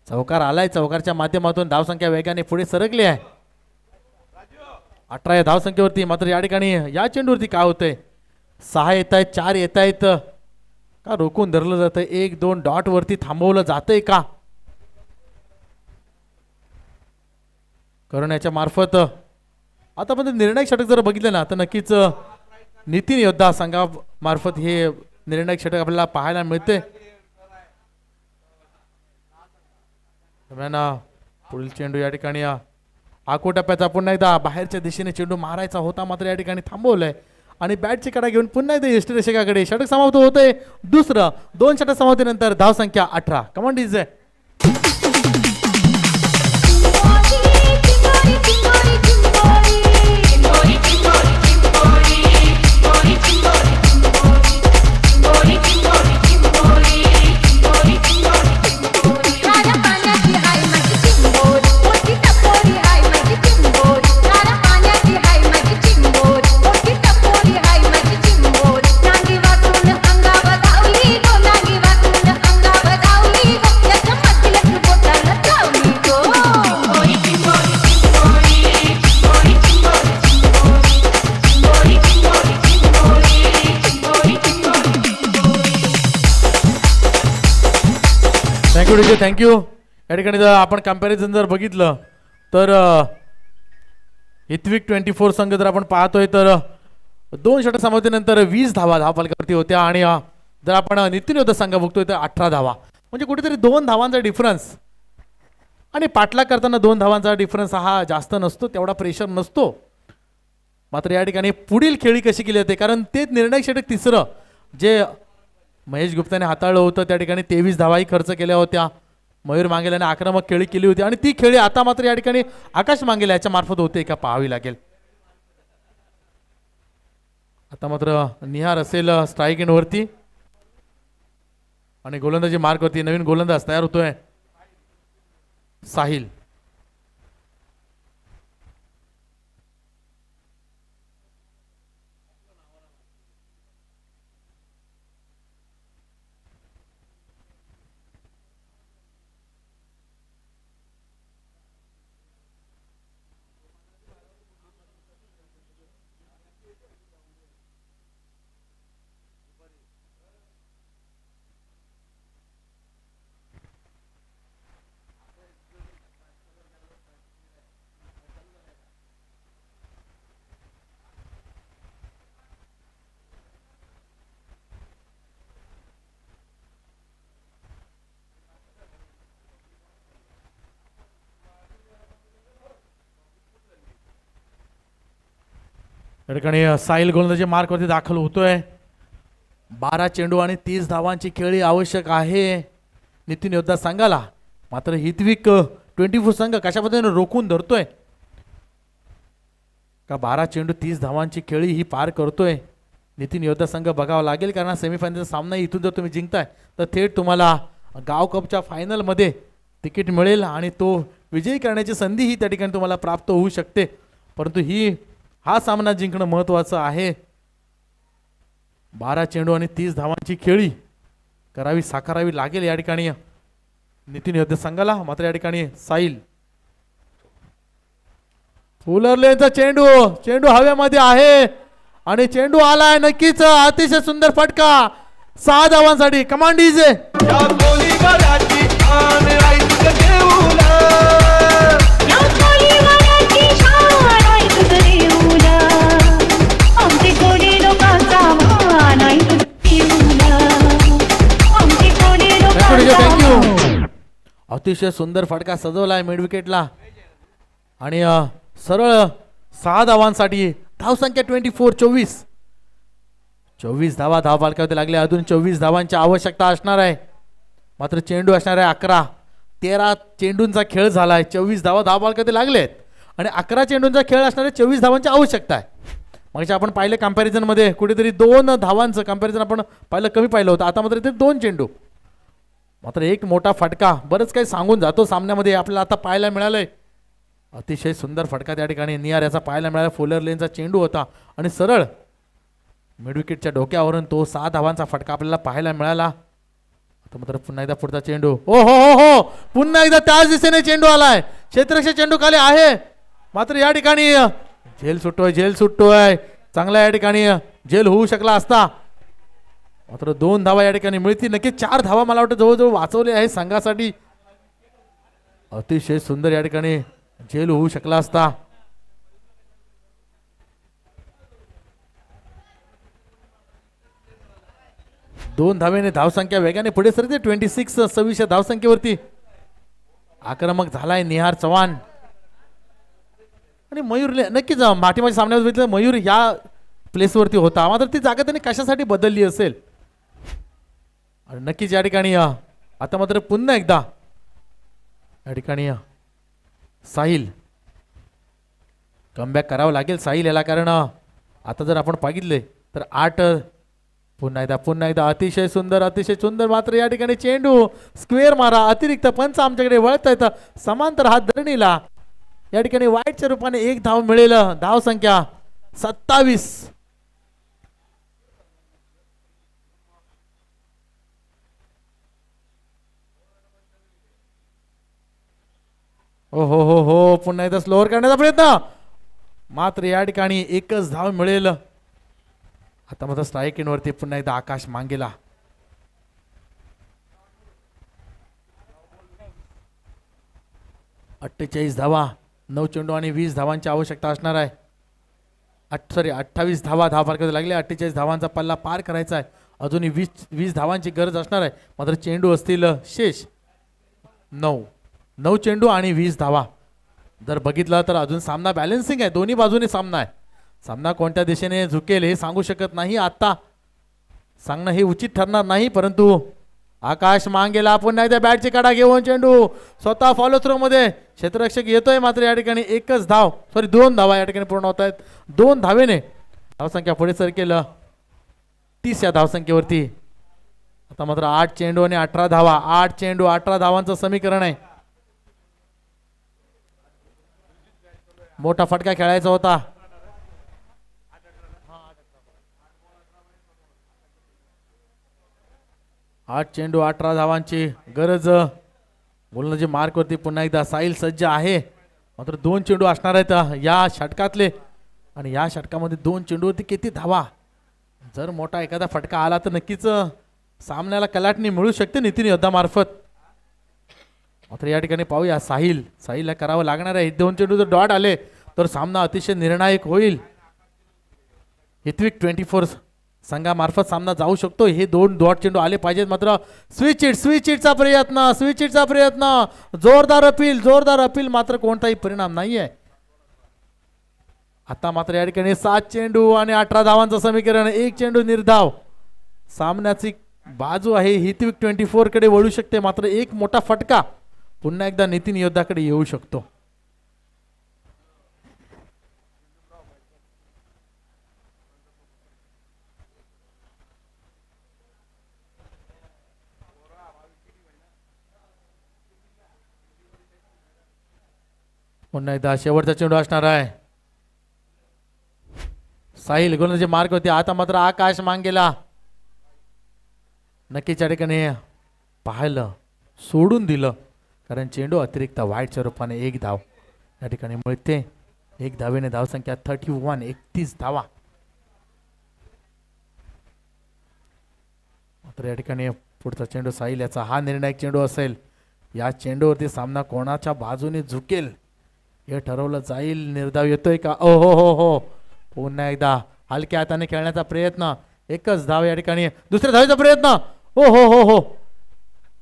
चौकार आलाय, चौकारच्या माध्यमातून धावसंख्या वेगाने पुढे सरकली आहे 18 या धावसंख्येवरती. मात्र या ठिकाणी या चेंडूवरती काय होतंय? 6 येत आहेत, 4 येत आहेत का? रोखून धरलं जातंय, 1-2 डॉट वरती थांबवलं जातंय का? करण याच्या मार्फत आतापर्यंत निर्णायक षटक जर बघितलं ना तर नक्कीच नितीन योद्धा संघामार्फत हे निर्णायक षटक आपल्याला पाहायला मिळते. पुढील चेंडू या ठिकाणी आखू टप्प्याचा पुन्हा एकदा बाहेरच्या दिशेने चेंडू मारायचा होता मात्र या ठिकाणी थांबवलंय आणि बॅटची कडा घेऊन पुन्हा एकदा यष्टिरक्षकाकडे. षटक समाप्त होतंय दुसरं. 2 षटक समाप्तीनंतर धावसंख्या 18. Command DJ. Thank you thank you. या ठिकाणी जर आपण कम्पॅरिझन जर बघितलं तर हितविक 24 संघ जर आपण पाहतोय तर 2 षटक समाप्तीनंतर 20 धावा धावफलकावरती होत्या आणि जर आपण नितीन योद्धा संघ बघतोय तर 18 धावा, म्हणजे कुठेतरी 2 धावांचा डिफरन्स. आणि पाठलाग करताना 2 धावांचा डिफरन्स हा जास्त नसतो, तेवढा प्रेशर नसतो. मात्र या ठिकाणी पुढील खेळी कशी केली जाते, कारण ते निर्णायक षटक तिसरं जे महेश गुप्ताने हाताळलं होतं त्या ठिकाणी 23 धावाही खर्च केल्या होत्या. मयूर मांगेलाने आक्रमक खेळी केली होती आणि ती खेळी आता मात्र या ठिकाणी आकाश मांगेला याच्या मार्फत होते का पाहावी लागेल. आता मात्र निहार असेल स्ट्राईक एंड वरती आणि गोलंदाजी मार्क वरती नवीन गोलंदाज तयार होतोय साहिल. या ठिकाणी साहिल गोलंदाजी मार्क वरती दाखल होतोय. 12 चेंडू आणि 30 धावांची खेळी आवश्यक आहे नितीन योद्धा संघाला. मात्र हितविक 24 संघ कशा पद्धतीने रोखून धरतोय का 12 चेंडू 30 धावांची खेळी ही पार करतोय नितीन योद्धा संघ बघावा लागेल. कारण सेमीफायनलचा सामना इथून जर तुम्ही जिंकताय तर थेट तुम्हाला गाव कपच्या फायनलमध्ये तिकीट मिळेल आणि तो विजयी करण्याची संधी ही त्या ठिकाणी तुम्हाला प्राप्त होऊ शकते. परंतु हा सामना जिंकणं महत्त्वाचं आहे. 12 चेंडू आणि 30 धावांची खेळी साकारावी लागेल या ठिकाणी नितीन योद्धा संघाला. मात्र या ठिकाणी साहिल फुलरलेचा चेंडू हवेमध्ये आहे आणि चेंडू आलाय नक्कीच. अतिशय सुंदर फटका 6 धावांसाठी. Command DJ. थँक्यू. अतिशय सुंदर फटका सजवलाय मिड विकेटला आणि सरळ 6 धावांसाठी. धावसंख्या 24 धावा धावफलकावरती लागले. अजून 24 धावांची आवश्यकता असणार आहे. मात्र चेंडू असणार आहे 11. 13 चेंडूंचा खेळ झालाय. 24 धावा धावफलकावरती लागलेत आणि 11 चेंडूंचा खेळ असणारे 24 धावांची आवश्यकता आहे. म्हणजे आपण पाहिलं कंपॅरिझन मध्ये कुठेतरी 2 धावांचं कंपॅरिझन आपण पाहिलं कमी पाहिलं होतं. आता मात्र इथे 2 चेंडू मात्र एक मोठा फटका बरंच काही सांगून जातो सामन्यामध्ये आपल्याला आता पाहायला मिळालंय. अतिशय सुंदर फटका त्या ठिकाणी नियार याचा पाहायला मिळाला. फुलर लेनचा चेंडू होता आणि सरळ मिड विकेटच्या डोक्यावरून तो 6 धावांचा फटका आपल्याला पाहायला मिळाला. आता मात्र पुन्हा एकदा पुढचा चेंडू. हो हो हो हो पुन्हा एकदा त्याच दिशेने चेंडू आलाय. क्षेत्ररक्षक चेंडू खाली आहे. मात्र या ठिकाणी झेल सुटतोय चांगला. या ठिकाणी झेल होऊ शकला असता. मात्र 2 धावा या ठिकाणी मिळतील. नक्की 4 धावा मला वाटतं जवळजवळ वाचवले आहे संघासाठी. अतिशय सुंदर या ठिकाणी झेल होऊ शकला असता. दोन धावेने धावसंख्या वेगाने पुढे सरते. 26 धावसंख्येवरती आक्रमक झालाय निहार चव्हाण आणि मयूर. नक्कीच पाठीमागच्या सामन्यात बघितलं मयूर या प्लेसवरती होता. मात्र ती जागा त्यांनी कशासाठी बदलली असेल आणि नक्कीच या ठिकाणी आता मात्र पुन्हा एकदा या ठिकाणी साहिल कमबॅक करावं लागेल साहिल याला. कारण आता जर आपण बघितले तर 8 पुन्हा एकदा अतिशय सुंदर. मात्र या ठिकाणी चेंडू स्क्वेअर मारा. अतिरिक्त पंच आमच्याकडे वळता येतं. समांतर हात धरणीला या ठिकाणी वाईटच्या रूपाने 1 धाव मिळेल. धाव संख्या 27. हो हो हो हो पुन्हा एकदा स्लोअर करण्याचा प्रयत्न. मात्र या ठिकाणी 1च धाव मिळेल. आता मात्र स्ट्राईक एंड वरती पुन्हा एकदा आकाश मांगेला. 48 धावा, 9 चेंडू आणि 20 धावांची आवश्यकता असणार आहे. 28 धावा धावफलकावर लागले. 48 धावांचा पल्ला पार करायचा आहे. अजूनही 20 धावांची गरज असणार आहे. मात्र चेंडू असतील शेष 9 चेंडू आणि 20 धावा. जर बघितलं तर अजून सामना बॅलन्सिंग आहे. दोन्ही बाजूने सामना आहे. सामना कोणत्या दिशेने झुकेल हे सांगू शकत नाही. आता सांगणं हे उचित ठरणार नाही. परंतु आकाश मांगेला पुन्हा एकदा बॅटची काढा घेऊन चेंडू स्वतः फॉलो थ्रो मध्ये क्षेत्ररक्षक येतोय. मात्र या ठिकाणी 2 धावा या ठिकाणी पूर्ण होत आहेत. 2 धावेने धावसंख्या पुढे सरकेल 30 या धावसंख्येवरती. आता मात्र 8 चेंडू आणि 18 धावा. 8 चेंडू 18 धावांचं समीकरण आहे. मोठा फटका खेळायचा होता. 8 चेंडू 18 धावांची गरज. गोलंदाजी मार्कवरती पुन्हा एकदा साहिल सज्ज आहे. मात्र 2 चेंडू असणार आहेत या षटकातले. आणि या षटकामध्ये 2 चेंडूवरती किती धावा. जर मोठा एखादा फटका आला तर नक्कीच सामन्याला कलाटणी मिळू शकते नितीन योद्धामार्फत. मात्र या ठिकाणी पाहूया साहिलला करावं लागणार आहे. 2 चेंडू जर डॉट आले तर सामना अतिशय निर्णायक होईल. हितविक 24 संघामार्फत सामना जाऊ शकतो. हे 2 डॉट चेंडू आले पाहिजेत. मात्र स्विच हिटचा प्रयत्न जोरदार अपील मात्र कोणताही परिणाम नाहीये. आता मात्र या ठिकाणी 7 चेंडू आणि 18 धावांचं समीकरण. 1 चेंडू निर्धाव. सामन्याची बाजू आहे हितविक 24 कडे वळू शकते. मात्र एक मोठा फटका पुन्हा एकदा नितीन योद्धाकडे येऊ शकतो. पुन्हा एकदा शेवटचा चेंडू असणार आहे. साहिल गोलंदाजी मार्क होते. आता मात्र आकाश मांगेला नक्कीच या ठिकाणी पाहिलं सोडून दिलं. कारण चेंडू अतिरिक्त वाईटच्या रूपाने 1 धाव या ठिकाणी मिळते. 1 धावेने धावसंख्या 31 धावा. मात्र या ठिकाणी पुढचा चेंडू साहिल याचा हा निर्णायक चेंडू असेल. या चेंडूवरती सामना कोणाच्या बाजूने झुकेल हे ठरवलं जाईल. निर्धाव येतोय का. हो पुन्हा एकदा हलक्या हाताने खेळण्याचा प्रयत्न. 1च धाव या ठिकाणी. दुसऱ्या धावेचा प्रयत्न. हो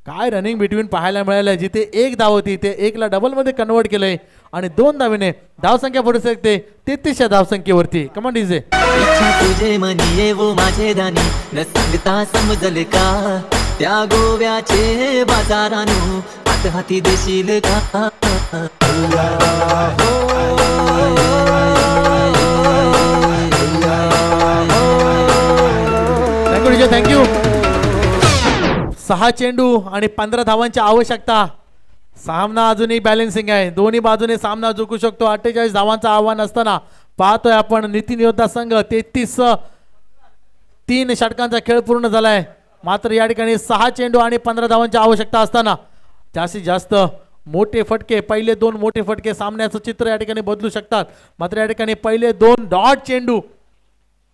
काय रनिंग बिटवीन पाहायला मिळालं. जिथे 1 धाव होती ते 1 ला डबल मध्ये कन्वर्ट केलंय. आणि 2 धावेने धावसंख्या पुढे सरकते 33 या धावसंख्येवरती. कमान डीजे. इच्छा तुझे मनी ये वो माझे दानी न सांगता समजल का. त्या गोव्याचे बाजारानो हात हाती देशील का. थँक्यू. 6 चेंडू आणि 15 धावांची आवश्यकता. सामना अजूनही बॅलन्सिंग आहे. दोन्ही बाजूने सामना जिंकू शकतो. 48 धावांचं आव्हान असताना पाहतोय आपण नितीन योद्धा संघ 3 षटकांचा खेळ पूर्ण झालाय. मात्र या ठिकाणी 6 चेंडू आणि 15 धावांची आवश्यकता असताना जास्तीत जास्त मोठे फटके, पहिले 2 मोठे फटके सामन्याचं चित्र या ठिकाणी बदलू शकतात. मात्र या ठिकाणी पहिले 2 डॉट चेंडू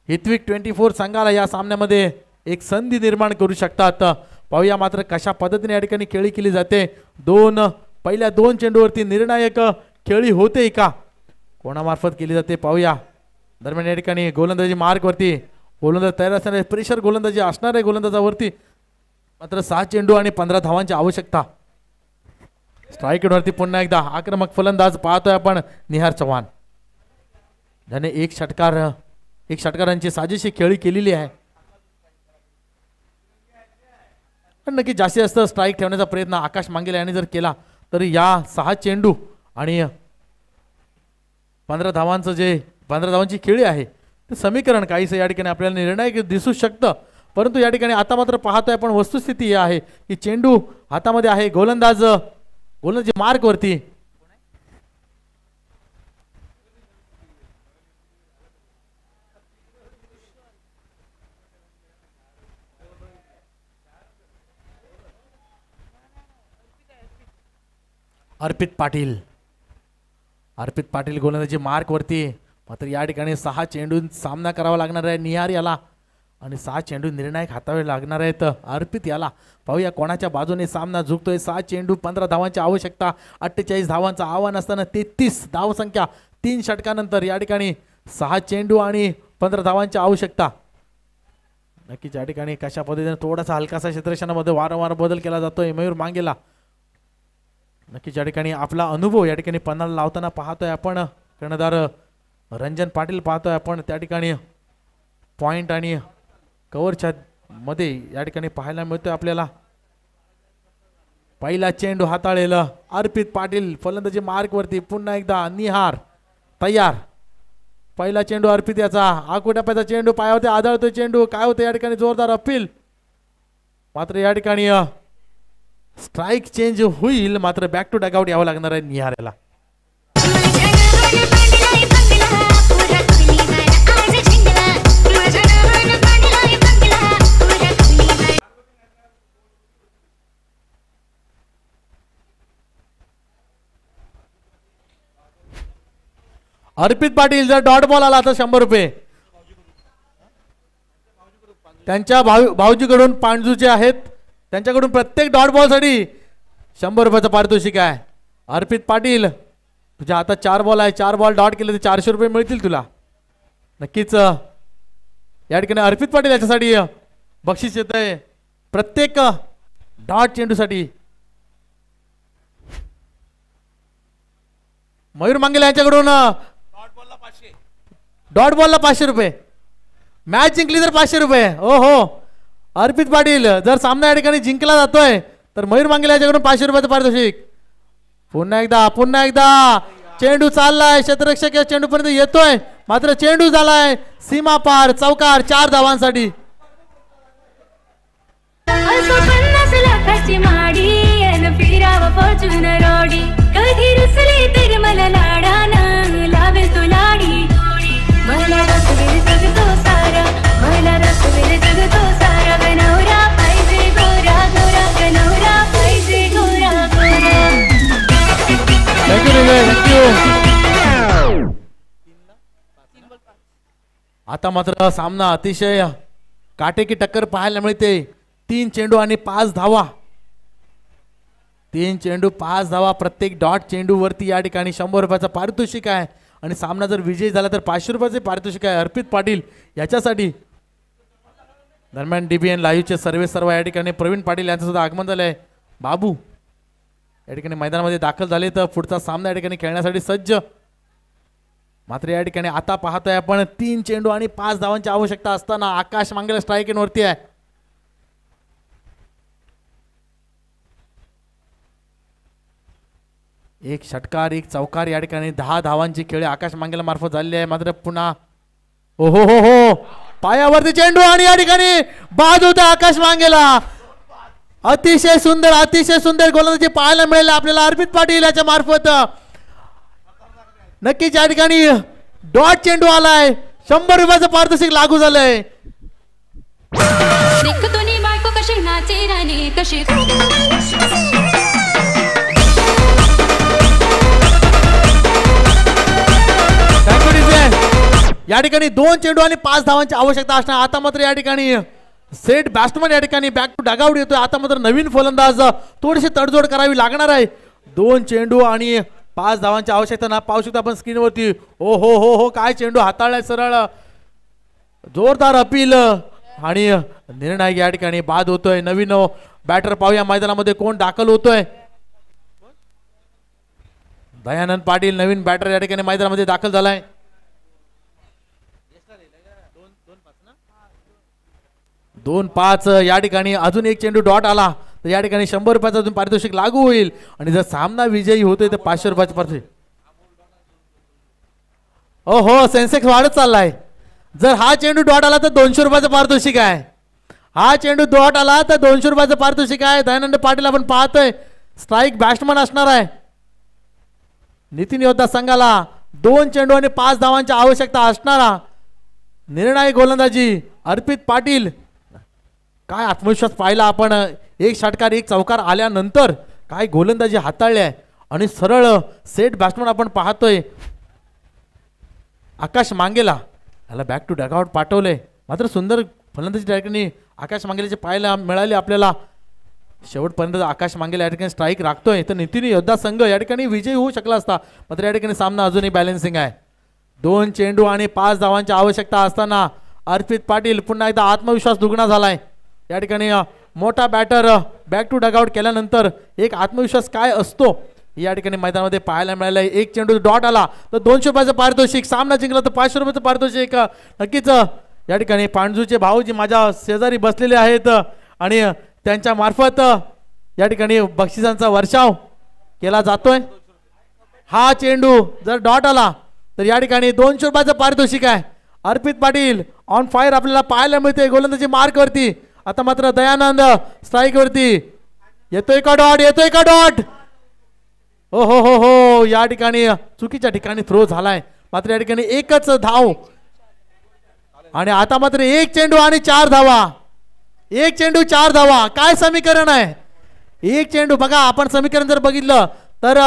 हितविक 24 संघाला या सामन्यामध्ये एक संधी निर्माण करू शकतात. पाहूया मात्र कशा पद्धतीने या ठिकाणी खेळी केली जाते. पहिल्या 2 चेंडूवरती निर्णायक खेळी होते का, कोणामार्फत केली जाते पाहूया. दरम्यान या ठिकाणी गोलंदाजी मार्कवरती गोलंदाज तयार असणारे प्रेशर गोलंदाजी असणार आहे गोलंदाजावरती. मात्र 6 चेंडू आणि 15 धावांची आवश्यकता. स्ट्राईकवरती पुन्हा एकदा आक्रमक फलंदाज पाहतोय आपण निहार चव्हाण. ज्याने एक षटकारांची साजेशी खेळी केलेली आहे. पण नक्की जास्तीत जास्त स्ट्राईक ठेवण्याचा प्रयत्न आकाश मांगेला यांनी जर केला तर या 6 चेंडू आणि 15 धावांची खेळी आहे ते समीकरण काहीसं या ठिकाणी आपल्याला निर्णायक दिसू शकतं. परंतु या ठिकाणी आता मात्र पाहतोय आपण वस्तुस्थिती ही आहे की चेंडू हातामध्ये आहे. गोलंदाजी मार्कवरती अर्पित पाटील गोलंदाजी मार्कवरती. मात्र या ठिकाणी 6 चेंडून सामना करावा लागणार आहे निहार याला. आणि 6 चेंडू निर्णायक हातावे लागणार आहेत अर्पित याला. पाहूया कोणाच्या बाजूने सामना झुकतोय. 6 चेंडू 15 धावांची आवश्यकता. 48 धावांचं आव्हान असताना 33 धावसंख्या 3 षटकानंतर या ठिकाणी 6 चेंडू आणि 15 धावांची आवश्यकता. नक्कीच या ठिकाणी कशा पद्धतीने थोडासा हलकासा क्षेत्ररक्षणामध्ये वारंवार बदल केला जातोय मयूर मांगेला. नक्कीच या ठिकाणी आपला अनुभव या ठिकाणी पन्नाला लावताना पाहतोय आपण. कर्णधार रंजन पाटील पाहतोय आपण. त्या ठिकाणी पॉइंट आणि कव्हरच्या मध्ये या ठिकाणी पाहायला मिळतोय आपल्याला. पहिला चेंडू हाताळलेला अर्पित पाटील फलंदाजी मार्क वरती. पुन्हा एकदा निहार तयार. पहिला चेंडू अर्पित याचा. आकुटाप्याचा चेंडू पायावरती आदळतोय चेंडू. काय होतं या ठिकाणी जोरदार अपील. मात्र या ठिकाणी स्ट्राईक चेंज होईल. मात्र बॅक टू डगआउट यावं लागणार आहे निहार याला. अर्पित पाटील जर डॉट बॉल आला तर 100 रुपये त्यांच्या भाऊजीकडून पांडूचे आहेत. त्यांच्याकडून प्रत्येक डॉट बॉल साठी 100 रुपयाचं पारितोषिक आहे. अर्पित पाटील तुझ्या हातात 4 बॉल आहे. 4 बॉल डॉट केले तर 400 रुपये मिळतील तुला. नक्कीच या ठिकाणी अर्पित पाटील याच्यासाठी बक्षीस येत आहे प्रत्येक डॉट चेंडूसाठी. मयूर मांगेला यांच्याकडून डॉट बॉलला 500 रुपये. मॅच जिंकली तर 500 रुपये. हो हो अर्पित पाटील जर सामना या ठिकाणी जिंकला जातोय तर मयूर मांगेला याच्याकडून 500 रुपयाचं पारितोषिक. पुन्हा एकदा चेंडू चाललाय. क्षेत्ररक्षक या चेंडू पर्यंत येतोय मात्र चेंडू झालाय सीमा पार. चौकार 4 धावांसाठी. 50 लाखाची माडी अन फिराव फॉर्च्युनर ऑडी. कधी रुसली तर मला लाडानं लावे तो लाडी. मला रसवेल जगतो सारा. मला रसवेल जगतो सारा. गनवरा पाहिजे गोरा गोरा. गनवरा पाहिजे गोरा गोरा. थँक्यू. आता मात्र सामना अतिशय काटेकी टक्कर पाहायला मिळते. 3 चेंडू आणि 5 धावा. 3 चेंडू 5 धावा. प्रत्येक डॉट चेंडू वरती या ठिकाणी 100 रुपयाचं पारितोषिक आहे. आणि सामना जर विजयी झाला तर 500 रुपयाचे पारितोषिक आहे अर्पित पाटील याच्यासाठी. दरम्यान DBN लाईव्हचे सर्व या ठिकाणी प्रवीण पाटील यांचं सुद्धा आगमन झालं आहे. बाबू या ठिकाणी मैदानामध्ये दाखल झाले तर पुढचा सामना या ठिकाणी खेळण्यासाठी सज्ज. मात्र या ठिकाणी आता पाहतोय आपण 3 चेंडू आणि 5 धावांची आवश्यकता असताना आकाश मांगेला स्ट्राईक इन वरती आहे. एक षटकार 1 चौकार या ठिकाणी 10 धावांची खेळी आकाश मांगेला मार्फत झालेली आहे. मात्र पुन्हा हो पायावरती चेंडू आणि या ठिकाणी बाद होता आकाश मांगेला. अतिशय सुंदर गोलंदाजी पाहायला मिळेल आपल्याला अर्पित पाटील याच्या मार्फत. नक्कीच या ठिकाणी डॉट चेंडू आलाय. 100 रुपयाचं पारितोषिक लागू झालंय. देखतोनी बायको कशी नाचे राणी कशी. या ठिकाणी 2 चेंडू आणि 5 धावांची आवश्यकता असणार. आता मात्र या ठिकाणी सेट बॅट्समन या ठिकाणी बॅक टू डगआउट येतोय. आता मात्र नवीन फलंदाज थोडीशी तडजोड करावी लागणार आहे. 2 चेंडू आणि 5 धावांची आवश्यकता ना पाहू शकता आपण स्क्रीनवरती. हो काय चेंडू हाताळलाय सरळ. जोरदार अपील आणि निर्णय या ठिकाणी बाद होतोय. नवीन बॅटर पाहूया मैदानामध्ये कोण दाखल होतोय. दयानंद पाटील नवीन बॅटर या ठिकाणी मैदानामध्ये दाखल झालाय. 2-5 या ठिकाणी अजून 1 चेंडू डॉट आला तर या ठिकाणी 100 रुपयाचं अजून पारितोषिक लागू होईल. आणि जर सामना विजयी होतोय तर 500 रुपयाचं पारितोषिक. हो सेन्सेक्स वाढत चाललाय. जर हा चेंडू डॉट आला तर 200 रुपयाचं पारितोषिक आहे. हा चेंडू डॉट आला तर 200 रुपयाचं पारितोषिक आहे. दयानंद पाटील आपण पाहतोय स्ट्राईक बॅट्समन असणार आहे. नितीन योद्धा संघाला 2 चेंडू आणि 5 धावांची आवश्यकता असणारा निर्णायक गोलंदाजी अर्पित पाटील. काय आत्मविश्वास पाहिला आपण. 1 षटकार 1 चौकार आल्यानंतर काय गोलंदाजी हाताळली आहे. आणि सरळ सेट बॅट्समन आपण पाहतोय आकाश मांगेला याला बॅक टू डगआउट पाठवले. मात्र सुंदर फलंदाजी त्या ठिकाणी आकाश मांगेलेचे पाहायला मिळाले आपल्याला. शेवटपर्यंत आकाश मांगेले या ठिकाणी स्ट्राईक राखतोय तर नितीन योद्धा संघ या ठिकाणी विजयी होऊ शकला असता. मात्र या ठिकाणी सामना अजूनही बॅलन्सिंग आहे. 2 चेंडू आणि 5 धावांची आवश्यकता असताना अर्पित पाटील पुन्हा एकदा आत्मविश्वास दुगणा झालाय. या ठिकाणी मोठा बॅटर बॅक टू डगआउट केल्यानंतर एक आत्मविश्वास काय असतो या ठिकाणी मैदानामध्ये पाहायला मिळालं आहे. 1 चेंडू डॉट आला तर 200 रुपयाचं पारितोषिक, सामना जिंकला तर 500 रुपयाचं पारितोषिक. नक्कीच या ठिकाणी पांडूचे भाऊजी माझ्या शेजारी बसलेले आहेत आणि त्यांच्या मार्फत या ठिकाणी बक्षिसांचा वर्षाव केला जातोय. हा चेंडू जर डॉट आला तर या ठिकाणी 200 रुपयाचं पारितोषिक आहे. अर्पित पाटील ऑन फायर आपल्याला पाहायला मिळते गोलंदाजी मार्क वरती. आता मात्र दयानंद स्ट्राईक वरती. येतोय का डॉट, येतोय का डॉट. हो हो हो हो या ठिकाणी चुकीच्या ठिकाणी थ्रो झालाय. मात्र या ठिकाणी एकच धाव आणि आता मात्र 1 चेंडू आणि 4 धावा. 1 चेंडू 4 धावा काय समीकरण आहे. 1 चेंडू बघा आपण समीकरण जर बघितलं तर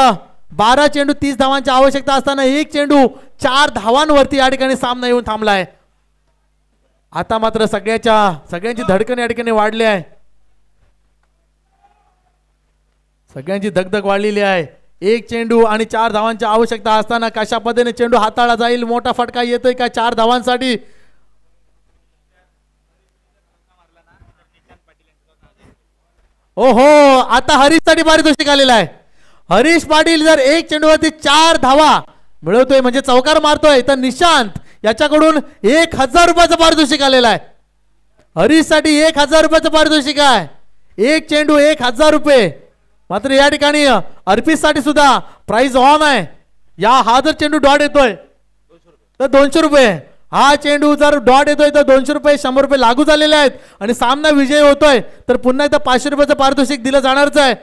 12 चेंडू 30 धावांची आवश्यकता असताना 1 चेंडू 4 धावांवरती या ठिकाणी सामना येऊन थांबलाय. आता मात्र सगळ्यांची धडकन या ठिकाणी वाढली आहे. सगळ्यांची धगधग वाढलेली आहे. 1 चेंडू आणि 4 धावांची आवश्यकता असताना कशा पद्धतीने चेंडू हाताळला जाईल. मोठा फटका येतोय का 4 धावांसाठी. ओहो आता हरीश साठी पारितोषिक आलेला आहे. हरीश पाटील जर 1 चेंडूवरती 4 धावा मिळवतोय म्हणजे चौकार मारतोय तर निशांत याच्याकडून 1000 रुपयाचं पारितोषिक आलेलं आहे. हरीश साठी 1000 रुपयाचं पारितोषिक आहे. 1 चेंडू 1000 रुपये. मात्र या ठिकाणी अर्पित साठी सुद्धा प्राइस ऑन आहे. हा जर चेंडू डॉट येतोय तर 200 रुपये. हा चेंडू जर डॉट येतोय तर 200 रुपये 100 रुपये लागू झालेले आहेत आणि सामना विजय होतोय तर पुन्हा एकदा 500 रुपयाचं पारितोषिक दिलं जाणारच आहे.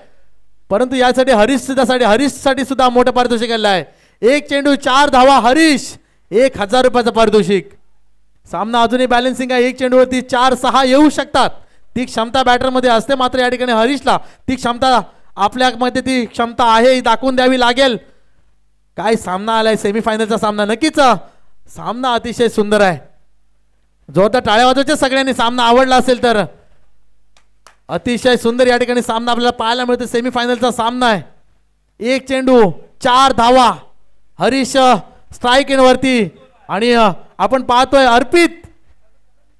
परंतु यासाठी हरीश साठी सुद्धा मोठं पारितोषिक आलेलं आहे. 1 चेंडू 4 धावा हरीश 1000 रुपयाचं पारितोषिक. सामना अजूनही बॅलन्सिंग आहे. 1 चेंडूवरती 4-6 येऊ शकतात ती क्षमता बॅटरमध्ये असते. मात्र या ठिकाणी हरीशला ती क्षमता आपल्यामध्ये ती क्षमता आहे दाखवून द्यावी लागेल. काय सामना आलाय सेमीफायनलचा सामना. नक्कीच सामना अतिशय सुंदर आहे. जोरदार टाळ्या वाजवायच्या सगळ्यांनी सामना आवडला असेल तर. अतिशय सुंदर या ठिकाणी सामना आपल्याला पाहायला मिळतो. सेमीफायनलचा सामना आहे. 1 चेंडू 4 धावा हरीश स्ट्राईक इन वरती आणि आपण पाहतोय अर्पित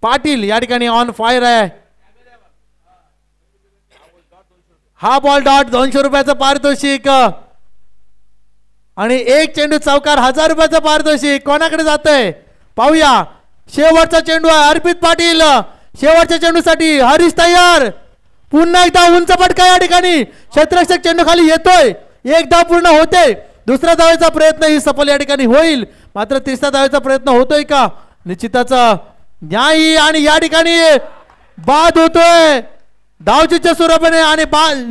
पाटील या ठिकाणी ऑन फायर आहे. हा बॉल डॉट 200 रुपयाचं पारितोषिक आणि 1 चेंडू चौकार 1000 रुपयाचं पारितोषिक. कोणाकडे जातंय पाहूया. शेवटचा चेंडू आहे अर्पित पाटील. शेवटच्या चेंडूसाठी हरीश तयार. पुन्हा एकदा उंच पटका या ठिकाणी क्षेत्ररक्षक चेंडू खाली येतोय. 1 धाव पूर्ण होते. दुसऱ्या धावेचा प्रयत्न ही सफल या ठिकाणी होईल. मात्र तिसऱ्या धावेचा प्रयत्न होतोय का निश्चितच न्यायी आणि या ठिकाणी बाद होतोय धावचीच्या स्वरूपाने आणि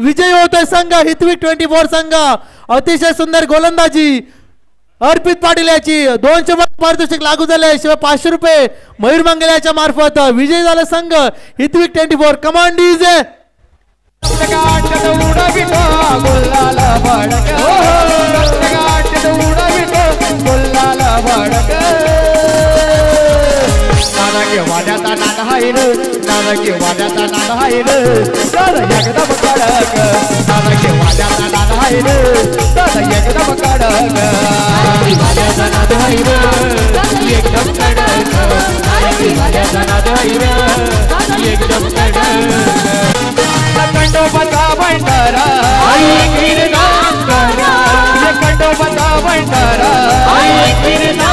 विजयी होतोय संघ हितविक 24 संघ. अतिशय सुंदर गोलंदाजी अर्पित पाटील याची. 200 पारितोषिक लागू झाले. शिवाय 500 रुपये मयूर मंगल्याच्या मार्फत विजयी झाला संघ हितविक 24. कमांड डीजे वाड्याचा नाद हाय रे. नानके वाड्याचा नाद हाय रे. दादा एकदम कडक. नानके वाड्याचा नाद हाय रे. दादा एकदम कडक. वाड्याचा नाद हाय रे. एकदम कडक. वाड्याचा नाद हाय रे. एकदम कडक. खंडोबाचा भंडारा आई गिरनार. खंडोबाचा भंडारा आई गिरनार.